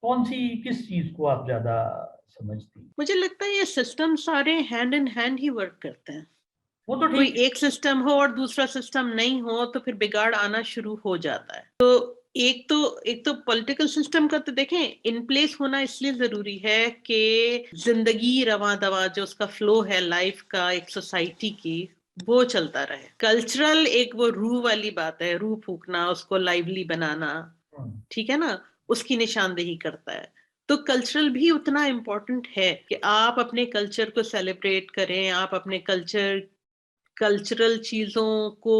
कौन सी, किस चीज को आप ज्यादा समझती? मुझे लगता है ये सिस्टम सारे hand in hand he work करते हैं। वो तो कोई ठीक, एक सिस्टम हो और दूसरा सिस्टम नहीं हो तो फिर बिगाड़ आना शुरू हो जाता है। तो एक तो पॉलिटिकल सिस्टम का तो देखें, इन प्लेस होना इसलिए जरूरी है कि जिंदगी रवां दवा जो उसका फ्लो है लाइफ का, एक सोसाइटी की, वो चलता रहे। कल्चरल एक वो रूह वाली बात है, रूह फूकना, उसको लाइवली बनाना, ठीक है ना, उसकी निशानदेही करता है। तो कल्चरल भी उतना इम्पोर्टेंट है कि आप अपने कल्चर को सेलिब्रेट करें, आप अपने कल्चरल चीजों को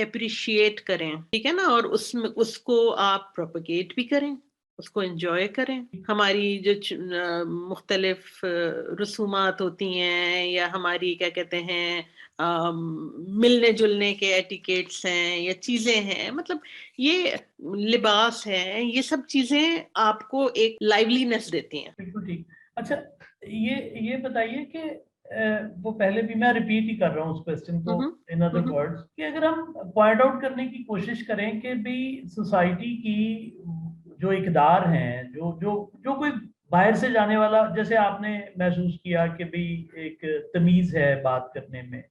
अप्रिशिएट करें, ठीक है ना, और उसमें उसको आप प्रोपगेट भी करें, उसको एंजॉय करें। हमारी जो मुख्तलिफ रसूमात होती हैं, या हमारी क्या कहते हैं मिलने जुलने के एटिकेट्स हैं या चीजें हैं, मतलब ये लिबास है, ये सब चीजें आपको एक लाइवलीनेस देती हैं। बिल्कुल ठीक। अच्छा, ये बताइए कि वो पहले भी मैं रिपीट ही कर रहा हूँ उस क्वेश्चन को इन अदर वर्ड्स, कि अगर हम पॉइंट आउट करने की कोशिश करें कि भी सोसाइटी की जो इकदार हैं, जो जो जो कोई बाहर से जाने वाला, जैसे आपने महसूस किया कि भी एक तमीज है बात करने में,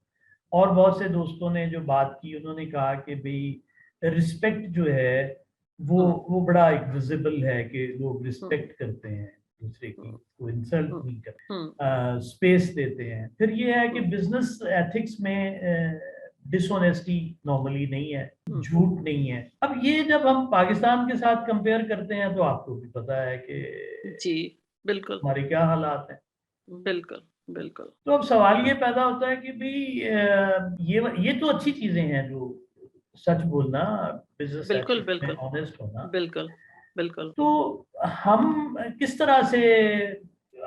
और बहुत से दोस्तों ने जो बात की उन्होंने कहा कि भाई रिस्पेक्ट जो है वो बड़ा एक विजिबल है, कि लोग रिस्पेक्ट करते हैं दूसरे की, को इंसल्ट नहीं करते, स्पेस देते हैं। फिर ये है कि बिजनेस एथिक्स में डिसऑनेस्टी नॉर्मली नहीं है, झूठ नहीं है। अब ये जब हम पाकिस्तान के साथ कंपेयर करते हैं तो आपको भी पता है कि जी बिल्कुल हमारे क्या हालात हैं। बिल्कुल बिल्कुल। तो अब सवाल ये पैदा होता है कि भाई ये तो अच्छी चीजें हैं, जो सच बोलना, बिजनेस बिल्कुल एथिक्स में बिल्कुल ऑनेस्ट होना, बिल्कुल बिल्कुल। तो हम किस तरह से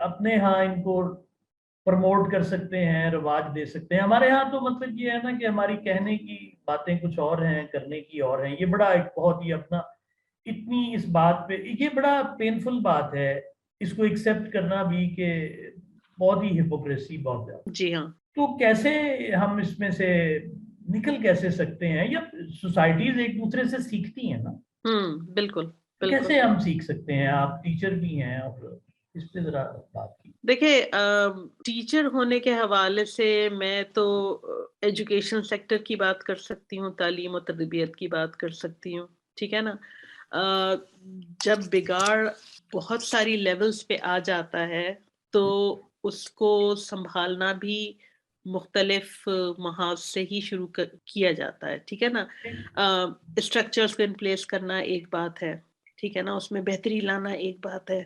अपने यहाँ इनको प्रमोट कर सकते हैं, रिवाज दे सकते हैं? हमारे यहाँ तो मतलब ये है ना कि हमारी कहने की बातें कुछ और हैं, करने की और हैं। ये बड़ा एक बहुत ही अपना, इतनी इस बात पे, ये बड़ा पेनफुल बात है इसको एक्सेप्ट करना भी, कि बहुत ही हिपोक्रेसी, बहुत ज्यादा। जी हाँ। तो कैसे हम इसमें से निकल कैसे सकते हैं, या सोसाइटीज एक दूसरे से सीखती हैं ना, बिल्कुल तो बिल्कुल। कैसे हम सीख सकते हैं? आप टीचर भी हैं और इस पे जरा बात की। देखिए, टीचर होने के हवाले से मैं तो एजुकेशन सेक्टर की बात कर सकती हूँ, तालीम और तरबियत की बात कर सकती हूँ, ठीक है ना। जब बिगाड़ बहुत सारी लेवल्स पे आ जाता है तो उसको संभालना भी मुख्तलिफ महाज से ही किया जाता है, ठीक है ना। स्ट्रक्चर्स को इन प्लेस करना एक बात है, ठीक है ना, उसमें बेहतरी लाना एक बात है।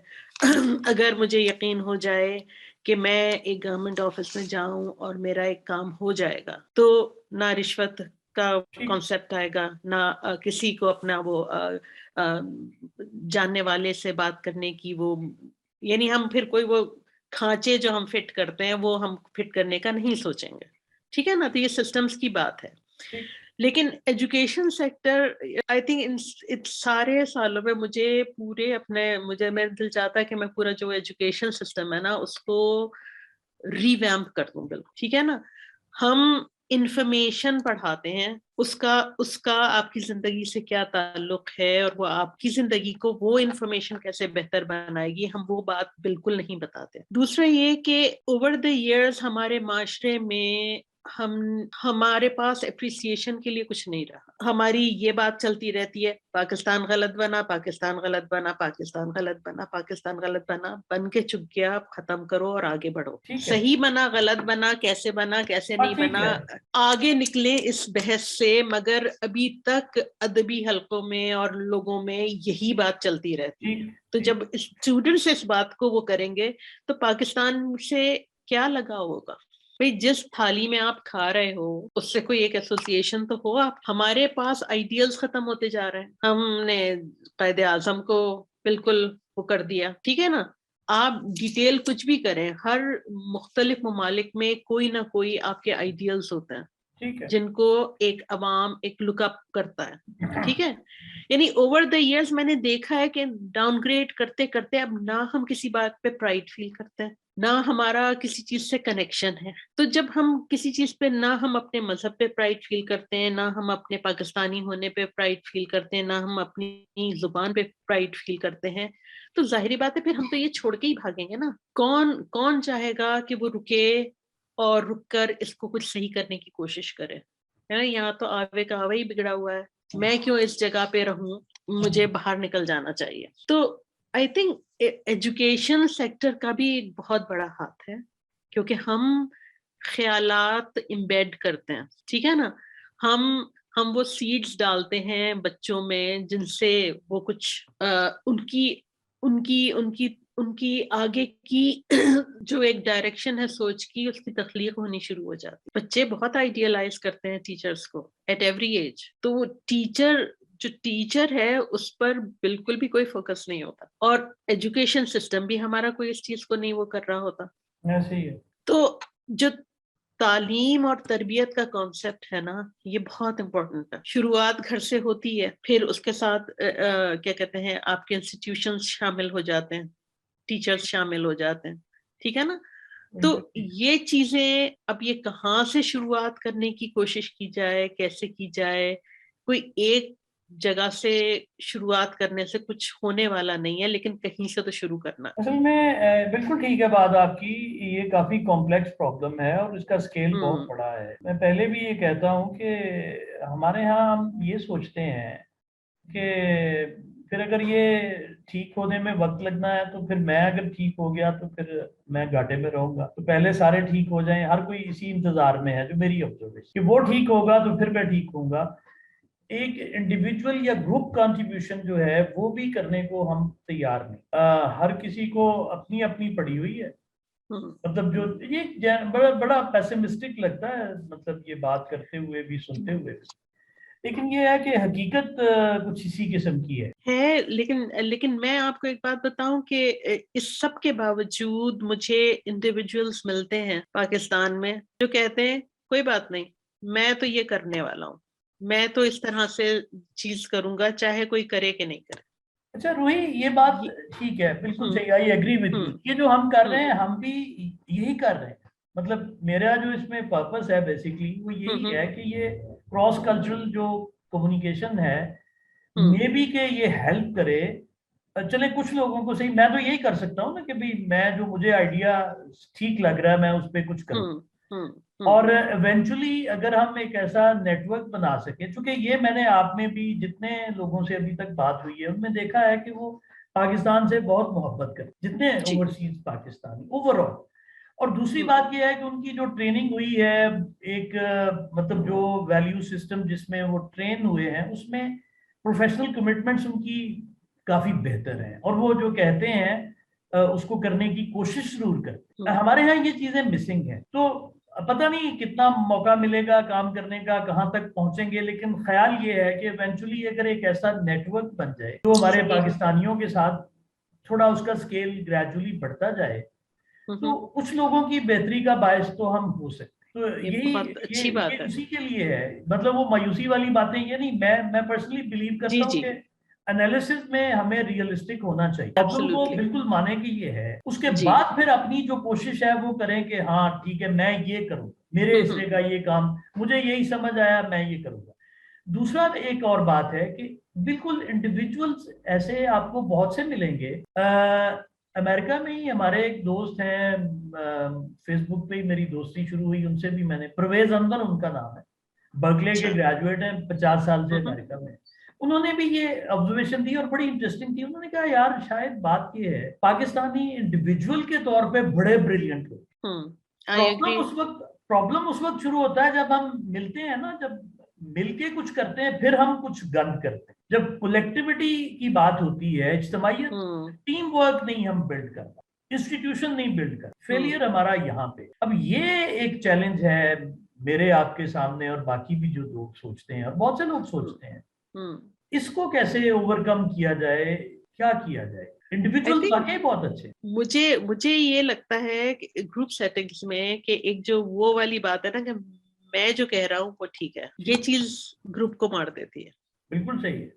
अगर मुझे यकीन हो जाए कि मैं एक गवर्नमेंट ऑफिस में जाऊं और मेरा एक काम हो जाएगा, तो ना रिश्वत का कॉन्सेप्ट आएगा, ना किसी को अपना वो जानने वाले से बात करने की वो, यानी हम फिर कोई वो खांचे जो हम फिट करते हैं वो हम फिट करने का नहीं सोचेंगे, ठीक है ना। तो ये सिस्टम्स की बात है। लेकिन education sector, I think in सारे सालों में मुझे मेरा दिल चाहता है कि मैं पूरा जो एजुकेशन सिस्टम है ना उसको रिवैम्प कर दूं, बिल्कुल, ठीक है ना। हम इंफॉर्मेशन पढ़ाते हैं, उसका उसका आपकी जिंदगी से क्या ताल्लुक है और वो आपकी जिंदगी को वो इंफॉर्मेशन कैसे बेहतर बनाएगी, हम वो बात बिल्कुल नहीं बताते। दूसरा ये कि ओवर द इयर्स हमारे माशरे में हमारे पास एप्रिसिएशन के लिए कुछ नहीं रहा। हमारी ये बात चलती रहती है, पाकिस्तान गलत बना, पाकिस्तान गलत बना, पाकिस्तान गलत बना, पाकिस्तान गलत बना, बन के चुक गया, खत्म करो और आगे बढ़ो। सही बना, गलत बना, कैसे नहीं बना, आगे निकले इस बहस से। मगर अभी तक अदबी हलकों में और लोगों में यही बात चलती रहती है। तो जब स्टूडेंट्स इस बात को वो करेंगे तो पाकिस्तान से क्या लगा होगा? भाई, जिस थाली में आप खा रहे हो उससे कोई एक एसोसिएशन तो हो। आप, हमारे पास आइडियल्स खत्म होते जा रहे हैं, हमने कायदे आजम को बिल्कुल वो कर दिया, ठीक है ना। आप डिटेल कुछ भी करें, हर मुख्तलिफ ममालिक में कोई ना कोई आपके आइडियल्स होते हैं जिनको एक अवाम एक लुकअप करता है, ठीक है। यानी ओवर द इयर्स मैंने देखा है कि डाउनग्रेड करते करते अब ना हम किसी बात पे प्राइड फील करते हैं, ना हमारा किसी चीज से कनेक्शन है। तो जब हम किसी चीज पे, ना हम अपने मजहब पे प्राइड फील करते हैं, ना हम अपने पाकिस्तानी होने पे प्राइड फील करते हैं, ना हम अपनी जुबान पे प्राइड फील करते हैं, तो जाहिर बात है फिर हम तो ये छोड़ के ही भागेंगे ना। कौन कौन चाहेगा कि वो रुके और रुककर इसको कुछ सही करने की कोशिश करे, है ना। यहाँ तो आवे का आवा ही बिगड़ा हुआ है, मैं क्यों इस जगह पे रहूं, मुझे बाहर निकल जाना चाहिए। तो आई थिंक एजुकेशन सेक्टर का भी एक बहुत बड़ा हाथ है, क्योंकि हम ख्यालात इम्बेड करते हैं, ठीक है ना। हम वो सीड्स डालते हैं बच्चों में जिनसे वो कुछ उनकी उनकी उनकी उनकी आगे की जो एक डायरेक्शन है सोच की, उसकी तख्लीक होनी शुरू हो जाती है। बच्चे बहुत आइडियलाइज करते हैं टीचर्स को एट एवरी एज। तो वो टीचर है उस पर बिल्कुल भी कोई फोकस नहीं होता, और एजुकेशन सिस्टम भी हमारा कोई इस चीज को नहीं वो कर रहा होता। ऐसे ही है। तो जो तालीम और तरबियत का कॉन्सेप्ट है ना, ये बहुत इम्पोर्टेंट है। शुरुआत घर से होती है, फिर उसके साथ क्या कहते हैं, आपके इंस्टीट्यूशंस शामिल हो जाते हैं, टीचर्स शामिल हो जाते हैं, ठीक है ना। तो ये चीजें अब ये कहाँ से शुरुआत करने की कोशिश की जाए, कैसे की जाए, कोई एक जगह से शुरुआत करने से कुछ होने वाला नहीं है, लेकिन कहीं से तो शुरू करना। असल में बिल्कुल ठीक है बात आपकी, ये काफी कॉम्प्लेक्स प्रॉब्लम है और इसका स्केल बहुत बड़ा है। मैं पहले भी ये कहता हूँ कि हमारे यहाँ हम ये सोचते हैं कि फिर अगर ये ठीक होने में वक्त लगना है तो फिर मैं अगर ठीक हो गया तो फिर मैं घाटे में रहूंगा, तो पहले सारे ठीक हो जाएं। हर कोई इसी इंतजार में है, जो मेरी ऑब्जर्वेशन, कि वो ठीक होगा तो फिर मैं ठीक होऊंगा। एक इंडिविजुअल या ग्रुप कंट्रीब्यूशन जो है वो भी करने को हम तैयार नहीं। हर किसी को अपनी अपनी पड़ी हुई है। मतलब जो ये बड़ा बड़ा पेसिमिस्टिक लगता है, मतलब ये बात करते हुए भी, सुनते हुए भी, लेकिन ये है कि हकीकत कुछ इसी किस्म की है। लेकिन मैं आपको एक बात बताऊं कि इस सब के बावजूद मुझे इंडिविजुअल्स मिलते हैं पाकिस्तान में जो कहते हैं कोई बात नहीं, मैं तो ये करने वाला हूँ, मैं तो इस तरह से चीज करूंगा चाहे कोई करे कि नहीं करे। अच्छा रूही, ये बात ठीक है, बिल्कुल सही, आई एग्री विद यू। ये जो हम कर रहे हैं हम भी यही कर रहे हैं। मतलब मेरा जो इसमें पर्पस है बेसिकली वो यही है कि ये क्रॉस कल्चरल जो कम्युनिकेशन है मे बी के ये हेल्प करे। चले कुछ लोगों को सही, मैं तो यही कर सकता हूँ ना कि भाई मैं जो मुझे आइडिया ठीक लग रहा है मैं उस पर कुछ करूँ। और इवेंचुअली अगर हम एक ऐसा नेटवर्क बना सके, क्योंकि ये मैंने आप में भी जितने लोगों से अभी तक बात हुई है उनमें देखा है कि वो पाकिस्तान से बहुत मोहब्बत करते, जितने ओवरसीज पाकिस्तानी ओवरऑल। और दूसरी बात यह है कि उनकी जो ट्रेनिंग हुई है, एक मतलब जो वैल्यू सिस्टम जिसमें वो ट्रेन हुए हैं उसमें प्रोफेशनल कमिटमेंट्स उनकी काफी बेहतर हैं, और वो जो कहते हैं उसको करने की कोशिश जरूर करते हैं। हमारे यहाँ ये चीजें मिसिंग हैं। तो पता नहीं कितना मौका मिलेगा काम करने का, कहाँ तक पहुंचेंगे, लेकिन ख्याल ये है कि इवेंचुअली अगर एक ऐसा नेटवर्क बन जाए जो हमारे पाकिस्तानियों के साथ थोड़ा उसका स्केल ग्रेजुअली बढ़ता जाए तो कुछ लोगों की बेहतरी का बायस तो हम हो सकते। तो अच्छी बात ये है। इसी के लिए है, मतलब वो मायूसी वाली बातें ये नहीं। मैं पर्सनली बिलीव करता हूँ कि एनालिसिस में हमें रियलिस्टिक होना चाहिए, प्रॉब्लम को बिल्कुल माने कि ये है, उसके बाद फिर अपनी जो कोशिश है वो करें कि हाँ ठीक है मैं ये करूँ, मेरे हिस्से का ये काम मुझे यही समझ आया मैं ये करूंगा। दूसरा एक और बात है कि बिल्कुल इंडिविजुअल्स ऐसे आपको बहुत से मिलेंगे। अमेरिका में ही हमारे एक दोस्त हैं, फेसबुक पे ही मेरी दोस्ती शुरू हुई उनसे भी, मैंने परवेज अंदर उनका नाम है, बर्कले के ग्रेजुएट हैं, 50 साल से अमेरिका में। उन्होंने भी ये ऑब्जर्वेशन दी और बड़ी इंटरेस्टिंग थी। उन्होंने कहा यार शायद बात ये है पाकिस्तानी इंडिविजुअल के तौर पे बड़े ब्रिलियंट लोग, प्रॉब्लम उस वक्त शुरू होता है जब हम मिलते हैं ना, जब मिलके कुछ करते हैं फिर हम कुछ गंद करते हैं। जब कलेक्टिविटी की बात होती है, इज्तिमाइयत, टीम वर्क नहीं हम बिल्ड कर पाते, इंस्टीट्यूशन नहीं बिल्ड कर, फेलियर हमारा यहाँ पे। अब ये एक चैलेंज है मेरे आपके सामने और बाकी भी जो लोग सोचते हैं और बहुत से लोग सोचते हैं, इसको कैसे ओवरकम किया जाए, क्या किया जाए? इंडिविजुअल वाकई बहुत अच्छे। मुझे ये लगता है कि ग्रुप सेटिंग्स में कि एक जो वो वाली बात है ना कि मैं जो कह रहा हूँ वो ठीक है, ये चीज ग्रुप को मार देती है। बिल्कुल सही है,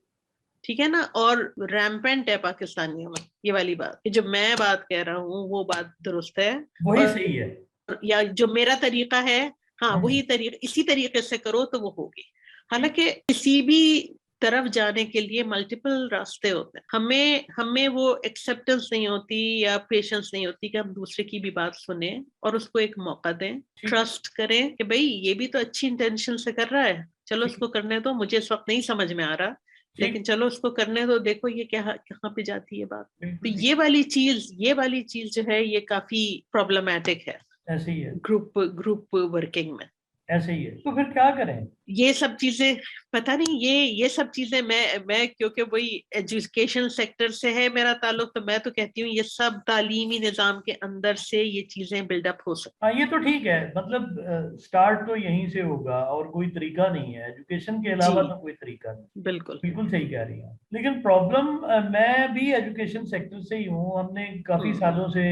ठीक है ना। और रैम्पेंट है पाकिस्तानियों में ये वाली बात कि जो मैं बात कह रहा हूँ वो बात दुरुस्त है, वही सही है, या जो मेरा तरीका है हाँ वही तरीका, इसी तरीके से करो तो वो होगी। हालांकि किसी भी तरफ जाने के लिए मल्टीपल रास्ते होते हैं, हमें वो एक्सेप्टेंस नहीं होती या पेशेंस नहीं होती कि हम दूसरे की भी बात सुने और उसको एक मौका दें, ट्रस्ट करें कि भाई ये भी तो अच्छी इंटेंशन से कर रहा है, चलो उसको करने दो, मुझे इस वक्त नहीं समझ में आ रहा लेकिन चलो उसको करने दो, देखो ये क्या कहाँ पे जाती है बात। तो ये वाली चीज जो है ये काफी प्रॉब्लमैटिक है। ऐसे ही है, ग्रुप वर्किंग में ऐसे ही है। तो फिर क्या करें? ये सब चीजें पता नहीं, ये सब चीजें मैं क्योंकि वही एजुकेशन सेक्टर से है मेरा ताल्लुक, तो मैं तो कहती हूँ ये सब तालीमी निजाम के अंदर से ये चीजें बिल्डअप हो सकती। हाँ ये तो ठीक है, मतलब स्टार्ट तो यहीं से होगा और कोई तरीका नहीं है, एजुकेशन के अलावा तो कोई तरीका नहीं। बिल्कुल सही कह रही हैं। लेकिन प्रॉब्लम, मैं भी एजुकेशन सेक्टर से ही हूँ, हमने काफी सालों से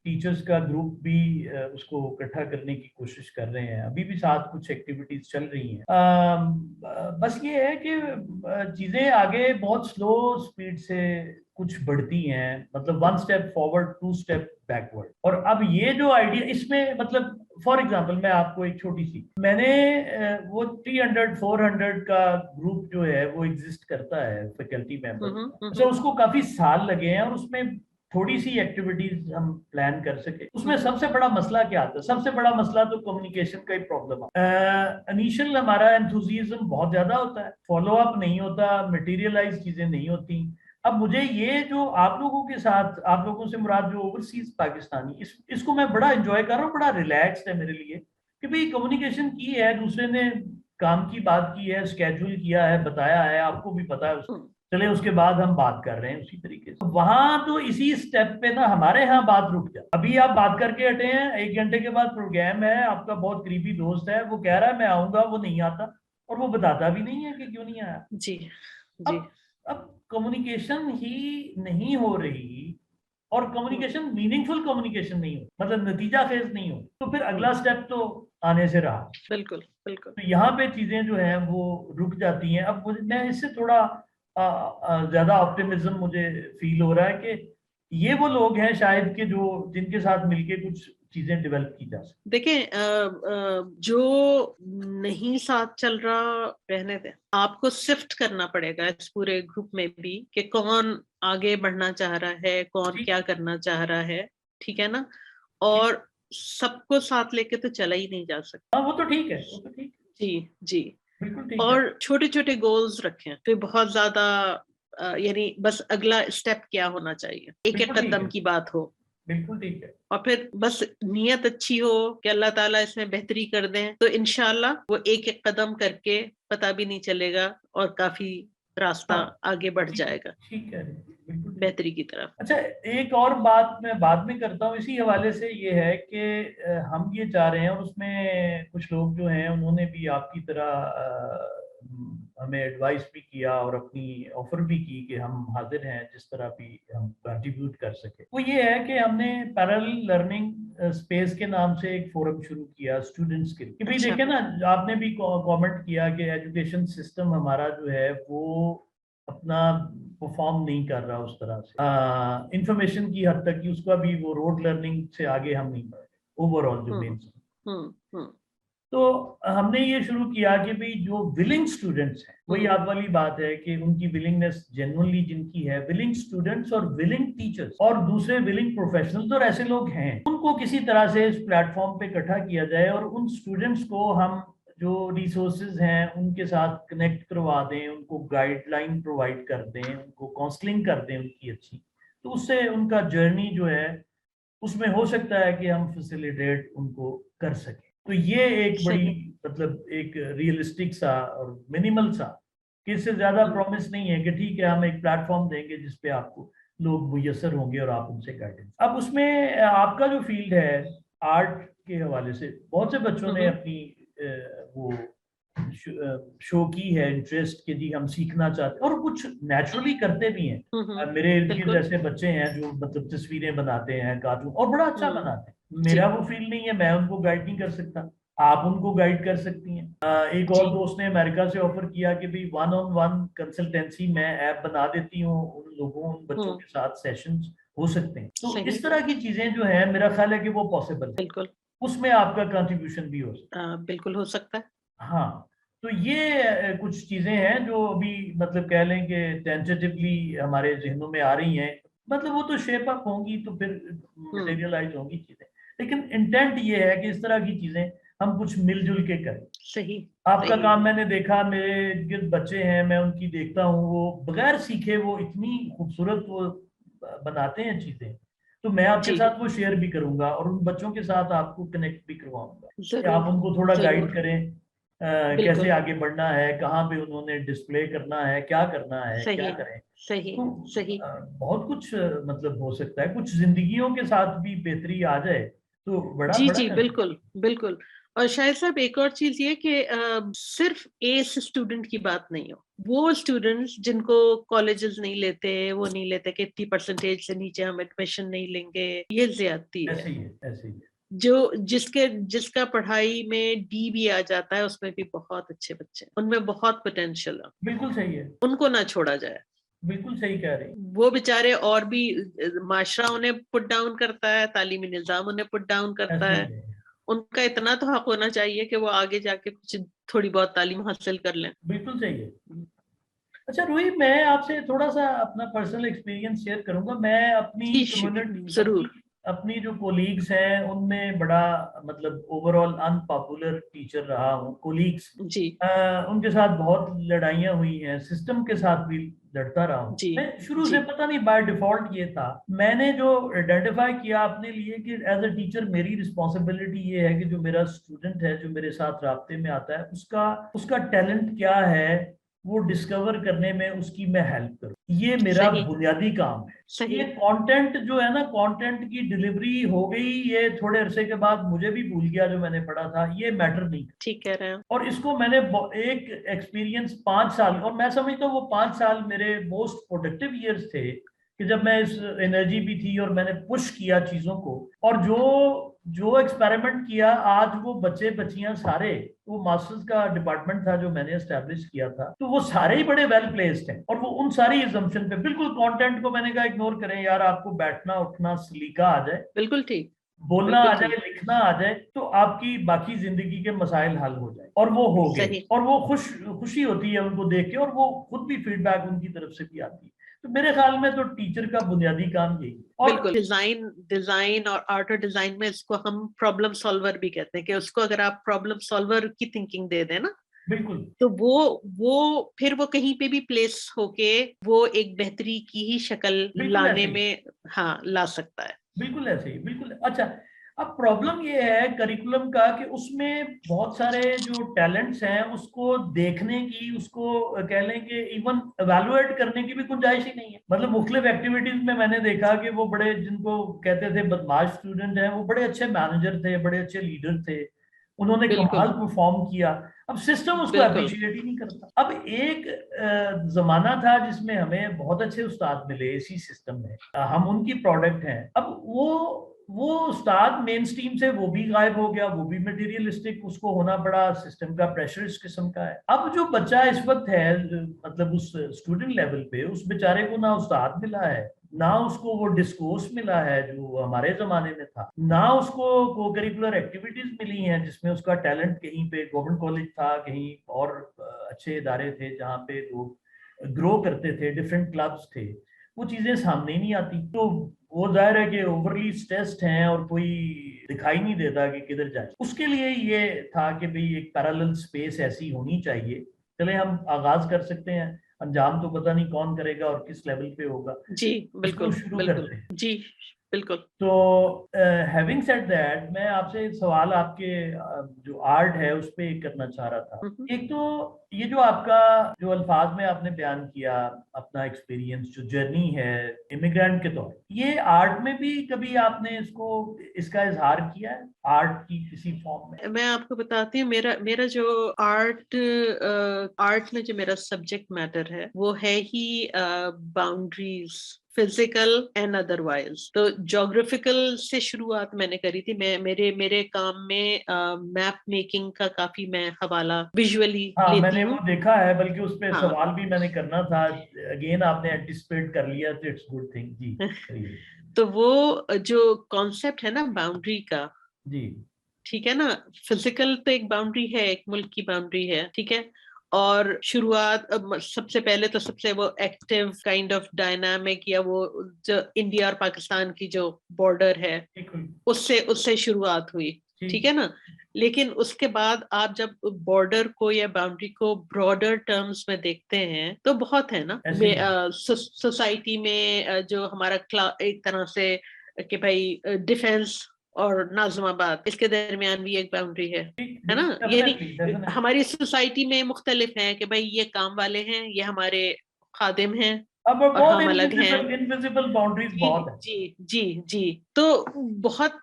टीचर्स का ग्रुप भी उसको इकट्ठा करने की कोशिश कर रहे हैं, अभी भी साथ कुछ एक्टिविटीज चल रही हैं। बस ये है कि चीजें आगे बहुत स्लो स्पीड से कुछ बढ़ती हैं, मतलब 1 स्टेप फॉरवर्ड 2 स्टेप बैकवर्ड। और अब ये जो आइडिया इसमें, मतलब फॉर एग्जांपल मैं आपको एक छोटी सी, मैंने वो 300-400 का ग्रुप जो है वो एग्जिस्ट करता है फैकल्टी मेंबर, अच्छा उसको काफी साल लगे हैं और उसमें थोड़ी सी एक्टिविटीज हम प्लान कर सके। उसमें सबसे बड़ा मसला क्या आता है? सबसे बड़ा मसला तो कम्युनिकेशन का ही प्रॉब्लम है। इनिशियल हमारा एंथुजियाज्म बहुत ज्यादा होता है, फॉलो अप नहीं होता, मटेरियलाइज चीजें नहीं होती। अब मुझे ये जो आप लोगों के साथ, आप लोगों से मुराद जो ओवरसीज पाकिस्तानी, इसको मैं बड़ा एंजॉय कर रहा हूँ, बड़ा रिलैक्स्ड है मेरे लिए कि भाई कम्युनिकेशन की है, दूसरे ने काम की बात की है, स्केड्यूल किया है, बताया है, आपको भी पता है उसको, चले उसके बाद हम बात कर रहे हैं उसी तरीके से। वहां तो इसी स्टेप पे ना हमारे यहाँ बात रुक जाए। अभी आप बात करके हटे हैं, 1 घंटे के बाद प्रोग्राम है, आपका बहुत करीबी दोस्त है, वो कह रहा है मैं आऊंगा, वो नहीं आता और वो बताता भी नहीं है कि क्यों नहीं आया। जी अब कम्युनिकेशन ही नहीं हो रही और कम्युनिकेशन मीनिंगफुल कम्युनिकेशन नहीं हो, मतलब नतीजा फेज नहीं हो, तो फिर अगला स्टेप तो आने से रहा। बिल्कुल तो यहाँ पे चीजें जो है वो रुक जाती हैं। अब मैं इससे थोड़ा ज्यादा ऑप्टिमिज्म मुझे फील हो रहा है कि ये वो लोग हैं शायद कि जो जिनके साथ मिलके कुछ चीजें डेवलप की जा सकती। देखिए जो नहीं साथ चल रहा रहने दें, आपको सिफ्ट करना पड़ेगा इस पूरे ग्रुप में भी कि कौन आगे बढ़ना चाह रहा है, कौन ठीक क्या करना चाह रहा है, ठीक है ना। और सबको साथ लेके तो चला ही नहीं जा सकता। हाँ वो तो ठीक है, वो तो ठीक है, जी जी। बिल्कुल ठीक है। और छोटे छोटे गोल्स रखें, फिर बहुत ज्यादा यानी बस अगला स्टेप क्या होना चाहिए, एक एक बिल्कुल ठीक कदम है, की बात हो। बिल्कुल ठीक है। और फिर बस नीयत अच्छी हो कि अल्लाह ताला इसमें बेहतरी कर दें, तो इंशाल्लाह वो एक एक कदम करके पता भी नहीं चलेगा और काफी रास्ता हाँ आगे बढ़ ठीक, जाएगा ठीक है, बिल्कुल ठीक। बेहतरी की तरफ। अच्छा, एक और बात मैं बाद में करता हूँ इसी हवाले से, ये है कि हम ये चाह रहे हैं और उसमें कुछ लोग जो हैं उन्होंने भी आपकी तरह हमें एडवाइस भी किया और अपनी ऑफर भी की कि हम हाजिर हैं जिस तरह भी हम कंट्रीब्यूट कर सके। वो ये है कि हमने पैरेलल लर्निंग स्पेस के नाम से एक फोरम शुरू किया स्टूडेंट्स के लिए कि भाई अच्छा। देखे ना, आपने भी कमेंट किया कि एजुकेशन सिस्टम हमारा जो है वो अपना परफॉर्म नहीं कर रहा उस तरह से, इंफॉर्मेशन की हद तक कि उसका भी वो रोड लर्निंग से आगे हम नहीं बढ़ रहे ओवरऑल जो मेन। हम्म। तो हमने ये शुरू किया कि भाई जो विलिंग स्टूडेंट्स हैं, वही आप वाली बात है कि उनकी विलिंगनेस जेन्युइनली जिनकी है, विलिंग स्टूडेंट्स और विलिंग टीचर्स और दूसरे विलिंग प्रोफेशनल्स और ऐसे लोग हैं, उनको किसी तरह से इस प्लेटफॉर्म पे इकट्ठा किया जाए और उन स्टूडेंट्स को हम जो रिसोर्सेज हैं उनके साथ कनेक्ट करवा दें, उनको गाइडलाइन प्रोवाइड कर दें, उनको काउंसलिंग कर दें उनकी अच्छी। तो उससे उनका जर्नी जो है उसमें हो सकता है कि हम फैसिलिटेट उनको कर सकें। तो ये एक बड़ी सही। मतलब एक रियलिस्टिक सा और मिनिमल सा, कि इससे ज्यादा प्रॉमिस नहीं है कि ठीक है हम एक प्लेटफॉर्म देंगे जिसपे आपको लोग मुयसर होंगे और आप उनसे गाइडेंस। अब उसमें आपका जो फील्ड है आर्ट के हवाले से बहुत से बच्चों ने अपनी वो शो की है इंटरेस्ट के जी हम सीखना चाहते हैं और कुछ नेचुरली करते भी हैं। मेरे इर्द गिर्द बिल्कुल। ऐसे बच्चे हैं जो मतलब तस्वीरें बनाते हैं, कार्टून, और बड़ा अच्छा बनाते हैं। जी मेरा वो फील्ड नहीं है, मैं उनको गाइड नहीं कर सकता, आप उनको गाइड कर सकती हैं। एक और जी। दोस्त ने अमेरिका से ऑफर किया कि भाई 1-on-1 कंसल्टेंसी मैं ऐप बना देती हूँ उन लोगों, उन बच्चों के साथ सेशंस हो सकते हैं। तो सही। इस तरह की चीजें जो है मेरा ख्याल है कि वो पॉसिबल है, बिल्कुल। उसमें आपका कंट्रीब्यूशन भी हो सकता बिल्कुल हो सकता है। है। हाँ, तो ये कुछ चीजें हैं जो अभी मतलब कह लें कि टेंटेटिवली हमारे जहनों में आ रही हैं। मतलब वो तो शेप अप होंगी तो फिर मटेरियलाइज होंगी चीजें, लेकिन इंटेंट ये है कि इस तरह की चीजें हम कुछ मिलजुल के करें। सही। आपका सही। काम मैंने देखा, मेरे गिर्द बच्चे हैं, मैं उनकी देखता हूँ, वो बगैर सीखे वो इतनी खूबसूरत वो बनाते हैं चीजें। तो मैं आपके जी साथ वो शेयर भी करूंगा और उन बच्चों के साथ आपको कनेक्ट भी करवाऊंगा कि आप जरूर। उनको थोड़ा गाइड जरूर। करें, कैसे बिल्कुल। आगे बढ़ना है, कहाँ पे उन्होंने डिस्प्ले करना है, क्या करना है, क्या सही। करें। सही। तो सही। बहुत कुछ मतलब हो सकता है, कुछ जिंदगियों के साथ भी बेहतरी आ जाए तो बड़ा जी बड़ा जी कर। बिल्कुल। बिल्कुल। और शायद साहब एक और चीज ये कि सिर्फ एस स्टूडेंट की बात नहीं हो, वो स्टूडेंट्स जिनको कॉलेजेस नहीं लेते, वो नहीं लेते कि 80% से नीचे हम एडमिशन नहीं लेंगे, ये ज्यादती है। ऐसे ही है, ऐसे ही है। जो जिसका पढ़ाई में डी भी आ जाता है, उसमें भी बहुत अच्छे बच्चे हैं, उनमें बहुत पोटेंशियल है, बिल्कुल सही है, उनको ना छोड़ा जाए। बिल्कुल सही कह रही। वो बेचारे और भी माशरा उन्हें पुट डाउन करता है, तालीमी निजाम उन्हें पुट डाउन करता ऐसे ही है, है, उनका इतना तो हक होना चाहिए कि वो आगे जाके कुछ थोड़ी बहुत तालीम हासिल कर लें। बिल्कुल सही है। अच्छा रूही, मैं आपसे थोड़ा सा अपना पर्सनल एक्सपीरियंस शेयर करूंगा। मैं अपनी जी कम्युनिटी, अपनी जरूर। अपनी जो कोलीग्स हैं उनमें बड़ा मतलब ओवरऑल अनपॉपुलर टीचर रहा हूँ। कोलीग्स, जी उनके साथ बहुत लड़ाइयाँ हुई हैं, सिस्टम के साथ भी लड़ता रहा हूँ जी मैं शुरू जी। से। पता नहीं बाय डिफॉल्ट ये था, मैंने जो आइडेंटिफाई किया अपने लिए कि एज अ टीचर मेरी रिस्पॉन्सिबिलिटी ये है कि जो मेरा स्टूडेंट है, जो मेरे साथ राब्ते में आता है, उसका उसका टैलेंट क्या है वो डिस्कवर करने में उसकी मैं हेल्प करूं। ये मेरा सही। बुनियादी काम है। ये सही। कंटेंट जो है ना, कंटेंट की डिलीवरी हो गई, ये थोड़े अरसे के बाद मुझे भी भूल गया जो मैंने पढ़ा था, ये मैटर नहीं। ठीक कह रहे हैं। और इसको मैंने एक एक्सपीरियंस 5 साल, और मैं समझता हूँ वो 5 साल मेरे मोस्ट प्रोडक्टिव ईयर्स थे कि जब मैं इस एनर्जी भी थी और मैंने पुश किया चीजों को। और जो जो एक्सपेरिमेंट किया, आज वो बच्चे बच्चियां सारे, वो मास्टर्स का डिपार्टमेंट था जो मैंने एस्टेब्लिश किया था, तो वो सारे ही बड़े वेल प्लेस्ड हैं, और वो उन सारी एजम्पशन पे बिल्कुल, कंटेंट को मैंने कहा इग्नोर करें यार, आपको बैठना उठना सलीका आ जाए, बिल्कुल ठीक, बोलना आ बिल्कुल जाए, ठीक, लिखना आ जाए, तो आपकी बाकी जिंदगी के मसाइल हल हो जाए। और वो हो गए, सही। और वो खुशी होती है उनको देख के, और वो खुद भी फीडबैक उनकी तरफ से भी आती है। तो मेरे ख्याल में तो टीचर का बुनियादी काम यही है। और बिल्कुल, डिजाइन और आर्ट और डिजाइन में इसको हम प्रॉब्लम सॉल्वर भी कहते हैं, कि उसको अगर आप प्रॉब्लम सॉल्वर की थिंकिंग दे दें ना, बिल्कुल, तो वो फिर वो कहीं पे भी प्लेस होके वो एक बेहतरी की ही शक्ल बिल्कुल लाने ऐसे ही, में, हाँ, ला सकता है। बिल्कुल ऐसे ही, बिल्कुल। अच्छा, अब प्रॉब्लम ये है करिकुलम का कि उसमें बहुत सारे जो टैलेंट्स हैं उसको देखने की, उसको कह लें कि इवन एवेलुएट करने की भी गुंजाइश ही नहीं है। मतलब मुख्तलिफ एक्टिविटीज में मैंने देखा कि वो बड़े, जिनको कहते थे बदमाश स्टूडेंट हैं, वो बड़े अच्छे मैनेजर थे, बड़े अच्छे लीडर थे, उन्होंने कमाल बिल्कुल, परफॉर्म किया। अब सिस्टम उसको बिल्कुल, अप्रिशिएट ही नहीं करता। अब एक जमाना था जिसमें हमें बहुत अच्छे उस्ताद मिले इसी सिस्टम में, हम उनकी प्रोडक्ट हैं। अब वो उस्ताद मेन स्ट्रीम से वो भी गायब हो गया, वो भी मटेरियलिस्टिक उसको होना पड़ा, सिस्टम का प्रेशर इस किस्म का है। अब जो बच्चा इस वक्त है, मतलब उस स्टूडेंट लेवल पे, उस बेचारे को ना उस्ताद मिला है, ना उसको वो डिस्कोर्स मिला है जो हमारे जमाने में था, ना उसको को करिकुलर एक्टिविटीज मिली हैं जिसमें उसका टैलेंट, कहीं पे गवर्नमेंट कॉलेज था, कहीं और अच्छे इदारे थे जहाँ पे लोग ग्रो करते थे, डिफरेंट क्लब्स थे, वो चीजें सामने ही नहीं आती। तो वो जाहिर है कि ओवरली स्ट्रेस्ड हैं और कोई दिखाई नहीं देता कि किधर जाए। उसके लिए ये था कि भाई एक पैरेलल स्पेस ऐसी होनी चाहिए। चले हम आगाज कर सकते हैं, अंजाम तो पता नहीं कौन करेगा और किस लेवल पे होगा, जी, इसको बिल्कुल, शुरू बिल्कुल, करते हैं। जी, बिल्कुल। तो हैविंग सेड दैट, मैं आपसे एक सवाल आपके जो आर्ट है उस पे करना चाह रहा था। हम्म, एक तो ये जो आपका, जो अल्फाज में आपने बयान किया अपना एक्सपीरियंस, जो जर्नी है इमिग्रेंट के तौर, ये आर्ट में भी कभी आपने इसको, इसका इजहार किया है आर्ट की किसी फॉर्म में? मैं आपको बताती हूँ, मेरा मेरा जो आर्ट में जो मेरा सब्जेक्ट मैटर है वो है ही बाउंड्रीज, फिजिकल एंड अदरवाइज। तो ज्योग्राफिकल से शुरुआत मैंने करी थी। मैं मेरे मेरे काम में मैप मेकिंग का काफी मैं हवाला विजुअली हाँ, लेती मैंने हूँ। वो देखा है, बल्कि उस पे हाँ। सवाल भी मैंने करना था, अगेन आपने एंटिसिपेट कर लिया, तो इट्स गुड थिंग। जी करिए। तो वो जो कॉन्सेप्ट है ना बाउंड्री का, जी ठीक है ना, फिजिकल तो एक बाउंड्री है, एक मुल्क की बाउंड्री है, ठीक है। और शुरुआत सबसे पहले तो सबसे वो एक्टिव काइंड ऑफ डायनामिक, या वो जो इंडिया और पाकिस्तान की जो बॉर्डर है, ठीक हुई। उससे उससे शुरुआत हुई, ठीक ठीक। है ना। लेकिन उसके बाद आप जब बॉर्डर को या बाउंड्री को ब्रॉडर टर्म्स में देखते हैं तो बहुत है ना। ऐसे ही है। सोसाइटी में जो हमारा एक तरह से कि भाई डिफेंस और नाज़िमाबाद, इसके दरमियान भी एक बाउंड्री ठीक, है ना। यानी डेफिनेटली डेफिनेटली। हमारी सोसाइटी में मुख्तलिफ हैं कि भाई ये काम वाले हैं, ये हमारे खादिम हैं, अब और बहुत हम अलग हैं। इनविजिबल इनविजिबल बाउंड्रीज जी, बहुत है। जी, जी, जी। तो बहुत,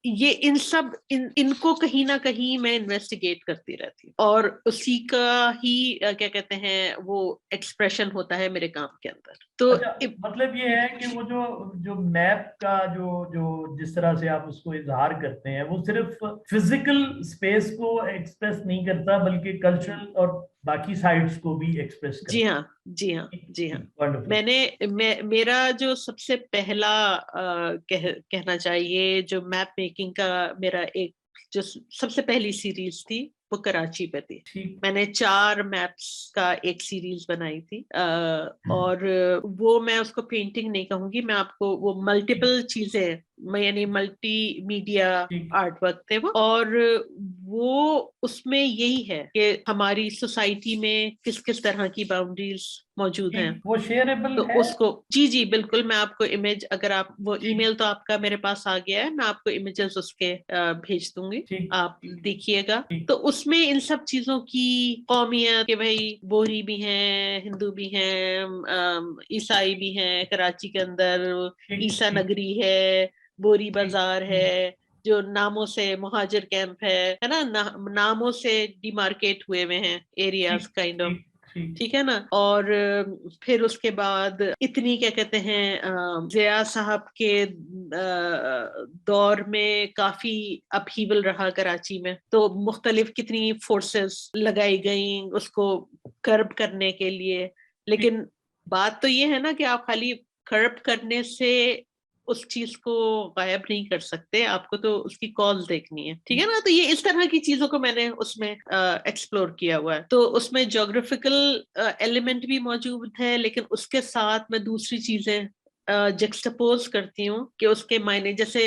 ये इन सब इनको कहीं ना कहीं मैं इन्वेस्टिगेट करती रहती हूँ, और उसी का ही क्या कहते हैं वो एक्सप्रेशन होता है मेरे काम के अंदर। तो अच्छा, मतलब ये है कि वो जो जो मैप का जो जो जिस तरह से आप उसको इजहार करते हैं, वो सिर्फ फिजिकल स्पेस को एक्सप्रेस नहीं करता, बल्कि कल्चरल और बाकी साइड्स को भी एक्सप्रेस जी करता हाँ, जी हाँ, है। जी हाँ। वंडरफुल। मेरा जो सबसे पहला कहना चाहिए जो मैप मेकिंग का मेरा एक जो सबसे पहली सीरीज थी वो कराची पे थी। ठीक। मैंने 4 मैप्स का एक सीरीज बनाई थी, और वो मैं उसको पेंटिंग नहीं कहूंगी, मैं आपको वो मल्टीपल चीजें, यानी मल्टी मीडिया ठीक। आर्ट वर्क थे वो। और वो उसमें यही है कि हमारी सोसाइटी में किस किस तरह की बाउंड्रीज मौजूद हैं। ठीक, वो शेयरेबल तो है? उसको, जी, जी, बिल्कुल, मैं आपको इमेज, अगर आप वो ठीक। ईमेल तो आपका मेरे पास आ गया है, मैं आपको इमेजेस उसके भेज दूंगी, ठीक। आप देखिएगा। ठीक। तो उसमें इन सब चीजों की कौमियत के भाई बोहरी भी हैं, हिंदू भी हैं, ईसाई भी हैं, कराची के अंदर ठीक। ईसा ठीक। नगरी है, बोरी ठीक। बाजार है, जो नामों से मुहाजिर कैंप है ना, नामों से डिमार्केट हुए हुए हैं एरियाज ठीक। Kind of. ठीक। ठीक है ना। और फिर उसके बाद इतनी क्या कहते हैं ज़िया साहब के दौर में काफी अपहीवल रहा कराची में, तो मुख्तलिफ कितनी फोर्सेस लगाई गई उसको कर्ब करने के लिए। लेकिन बात तो ये है ना कि आप खाली कर्ब करने से उस चीज को गायब नहीं कर सकते, आपको तो उसकी कॉज देखनी है, ठीक है ना। तो ये इस तरह की चीजों को मैंने उसमें एक्सप्लोर किया हुआ है। तो उसमें ज्योग्राफिकल एलिमेंट भी मौजूद है, लेकिन उसके साथ मैं दूसरी चीजें जक्सटपोज करती हूँ कि उसके मायने, जैसे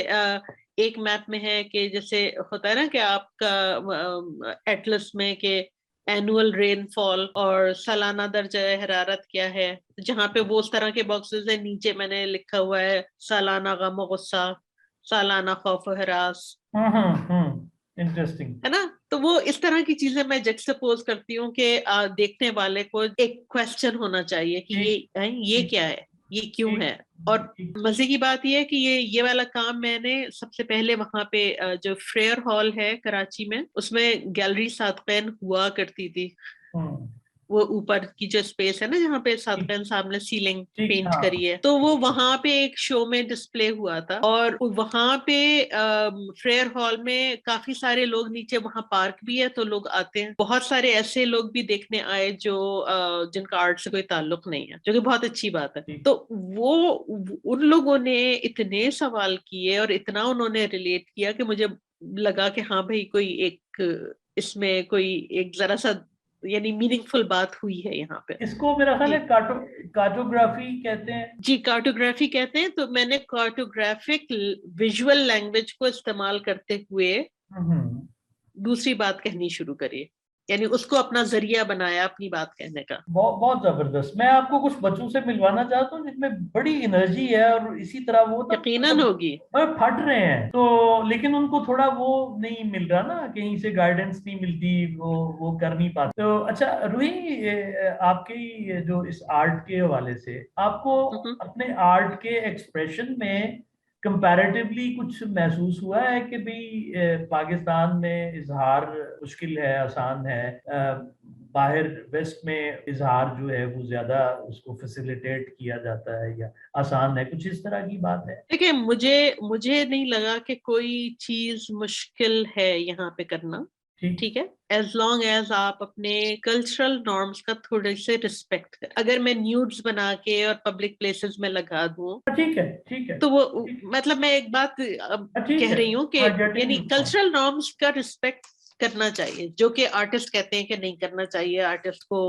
एक मैप में है कि जैसे होता है ना कि आपका एटलस में कि एनुअल रेनफॉल और सालाना दर्जा हरारत क्या है, जहाँ पे वो उस तरह के बॉक्सेस है। नीचे मैंने लिखा हुआ है सालाना गम गुस्सा, सालाना खौफ हरास, इंटरेस्टिंग है ना। तो वो इस तरह की चीजें मैं जक्सपोज करती हूँ कि देखने वाले को एक क्वेश्चन होना चाहिए कि ये क्या है, ये क्यों है। और मजे की बात ये है कि ये वाला काम मैंने सबसे पहले वहां पे जो फ्रेयर हॉल है कराची में, उसमें गैलरी सादक़ैन हुआ करती थी। वो ऊपर की जो स्पेस है ना जहाँ पे सादक़ैन साहब ने सीलिंग पेंट करी है, तो वो वहां पे एक शो में डिस्प्ले हुआ था। और वहां पे फ्रेयर हॉल में काफी सारे लोग, नीचे वहां पार्क भी है तो लोग आते हैं। बहुत सारे ऐसे लोग भी देखने आए जो जिनका आर्ट से कोई ताल्लुक नहीं है, जो कि बहुत अच्छी बात है। तो वो उन लोगों ने इतने सवाल किए और इतना उन्होंने रिलेट किया कि मुझे लगा कि हाँ भाई कोई एक इसमें कोई एक जरा सा यानी मीनिंगफुल बात हुई है यहाँ पे। इसको मेरा ख्याल है कार्टोग्राफी कहते हैं जी, कार्टोग्राफी कहते हैं। तो मैंने कार्टोग्राफिक विजुअल लैंग्वेज को इस्तेमाल करते हुए दूसरी बात कहनी शुरू करी, यानी उसको अपना जरिया बनाया अपनी बात कहने का। बहुत जबरदस्त। मैं आपको कुछ बच्चों से मिलवाना चाहता हूँ जिनमें बड़ी एनर्जी है और इसी तरह वो ना यकीनन होगी फट रहे हैं, तो लेकिन उनको थोड़ा वो नहीं मिल रहा ना, कहीं से गाइडेंस नहीं मिलती, वो कर नहीं पाते। तो अच्छा रूही, आपके जो इस आर्ट के हवाले से आपको अपने आर्ट के एक्सप्रेशन में कंपैरेटिवली कुछ महसूस हुआ है कि भाई पाकिस्तान में इजहार मुश्किल है, आसान है, बाहर वेस्ट में इजहार जो है वो ज्यादा उसको फैसिलिटेट किया जाता है या आसान है, कुछ इस तरह की बात है? देखिए, मुझे नहीं लगा कि कोई चीज मुश्किल है यहाँ पे करना, ठीक है, एज लॉन्ग एज आप अपने कल्चरल नॉर्म्स का थोड़े से रिस्पेक्ट करें। अगर मैं न्यूड्स बना के और पब्लिक प्लेसेस में लगा दूं, ठीक है, तो वो मतलब मैं एक बात कह रही हूँ कि यानी कल्चरल नॉर्म्स का रिस्पेक्ट करना चाहिए, जो कि आर्टिस्ट कहते हैं कि नहीं करना चाहिए। आर्टिस्ट को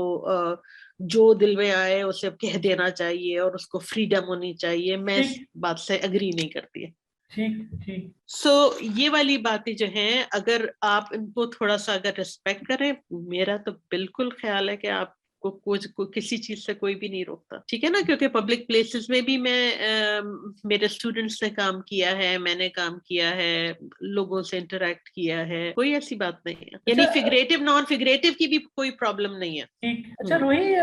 जो दिल में आए उसे कह देना चाहिए और उसको फ्रीडम होनी चाहिए। मैं इस बात से एग्री नहीं करती है। ठीक। सो ये वाली बातें जो हैं, अगर आप इनको थोड़ा सा अगर रिस्पेक्ट करें, मेरा तो बिल्कुल ख्याल है कि आपको किसी चीज से कोई भी नहीं रोकता, ठीक है ना। क्योंकि पब्लिक प्लेसेस में भी मेरे स्टूडेंट्स ने काम किया है, मैंने काम किया है, लोगों से इंटरेक्ट किया है, कोई ऐसी बात नहीं है। यानी फिगरेटिव नॉन फिगरेटिव की भी कोई प्रॉब्लम नहीं है। ठीक। अच्छा रूही,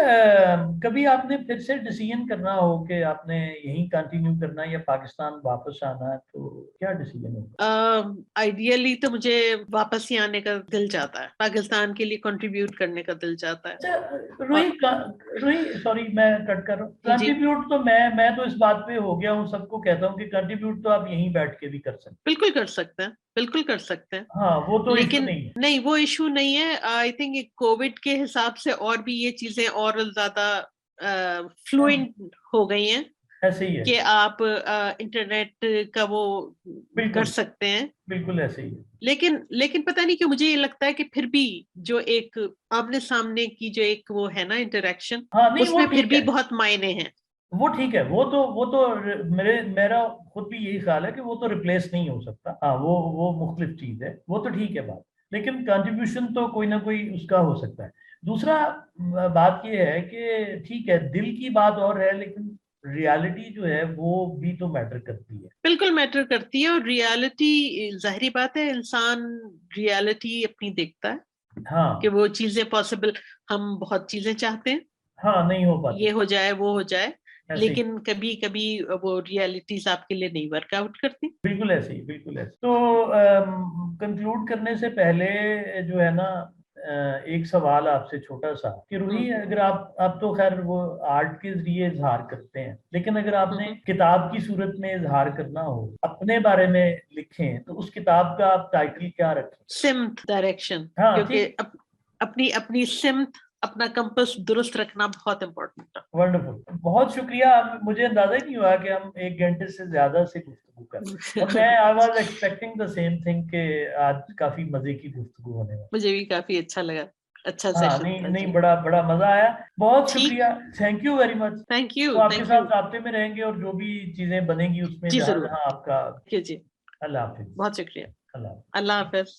कभी आपने फिर से डिसीजन करना हो कि आपने यहीं कंटिन्यू करना या पाकिस्तान वापस आना है, तो क्या डिसीजन होगा? आइडियली तो मुझे वापस ही आने का दिल चाहता है, पाकिस्तान के लिए कंट्रीब्यूट करने का दिल चाहता है। अच्छा रूही, सॉरी मैं कट कर रहा हूँ। कंट्रीब्यूट तो मैं तो इस बात पे हो गया हूँ, सबको कहता हूँ कि कंट्रीब्यूट तो आप यहीं बैठ के भी कर सकते हैं। बिल्कुल कर सकते हैं, बिल्कुल कर सकते हैं। हाँ, वो तो लेकिन नहीं है। नहीं, वो इशू नहीं है। आई थिंक कोविड के हिसाब से और भी ये चीजें और ज्यादा फ्लुएंट हो गई हैं, ऐसे ही है कि आप इंटरनेट का वो कर सकते हैं। बिल्कुल ऐसे ही है। लेकिन पता नहीं क्यों मुझे ये लगता है कि फिर भी जो एक आमने सामने की जो एक वो है ना इंटरेक्शन, उसमें फिर भी बहुत मायने हैं। वो ठीक है, वो तो मेरा खुद भी यही ख्याल है कि वो तो रिप्लेस नहीं हो सकता। हाँ, वो मुख्तलिफ चीज है, वो तो ठीक है बात, लेकिन कंट्रीब्यूशन तो कोई ना कोई उसका हो सकता है। दूसरा बात ये है कि ठीक है, दिल की बात और है, लेकिन रियलिटी जो है वो भी तो मैटर करती है। बिल्कुल मैटर करती है। और रियलिटी, जाहिर बात है, इंसान रियलिटी अपनी देखता है, हाँ, कि वो चीजें पॉसिबल, हम बहुत चीजें चाहते हैं, हाँ, नहीं हो पाती, ये हो जाए वो हो जाए, ऐसे ही। लेकिन कभी कभी वो रियलिटीज आपके लिए नहीं वर्कआउट करती। बिल्कुल ऐसे ही। तो कंक्लूड करने से पहले जो है ना, एक सवाल आपसे छोटा सा कि रूही, अगर आप तो खैर वो आर्ट के जरिए इजहार करते हैं, लेकिन अगर आपने किताब की सूरत में इजहार करना हो, अपने बारे में लिखें, तो उस किताब का आप टाइटल क्या रखें? सिम्त डायरेक्शन। हाँ, क्योंकि अपनी अपनी सिम्त, अपना कंपास दुरुस्त रखना बहुत इम्पोर्टेंट है। वंडरफुल, बहुत शुक्रिया। मुझे अंदाजा ही नहीं हुआ कि हम 1 घंटे से ज्यादा से गुफ्तगू कर रहे हैं। और मैं I was expecting the same thing कि आज काफी मजे की गुफ्तगू होने वाली। मुझे भी काफी अच्छा लगा, अच्छा हाँ, सेशन नहीं था नहीं, जी। बड़ा बड़ा मजा आया, बहुत ठीक, शुक्रिया, thank you very much. Thank you, तो आपके थैंक साथ यू राब्ते में रहेंगे और जो भी चीजें बनेंगी उसमें जी, जहाँ जरूर। जहाँ आपका। जी, अल्लाह हाफिज। बहुत शुक्रिया। अल्लाह। अल्लाह हाफिज।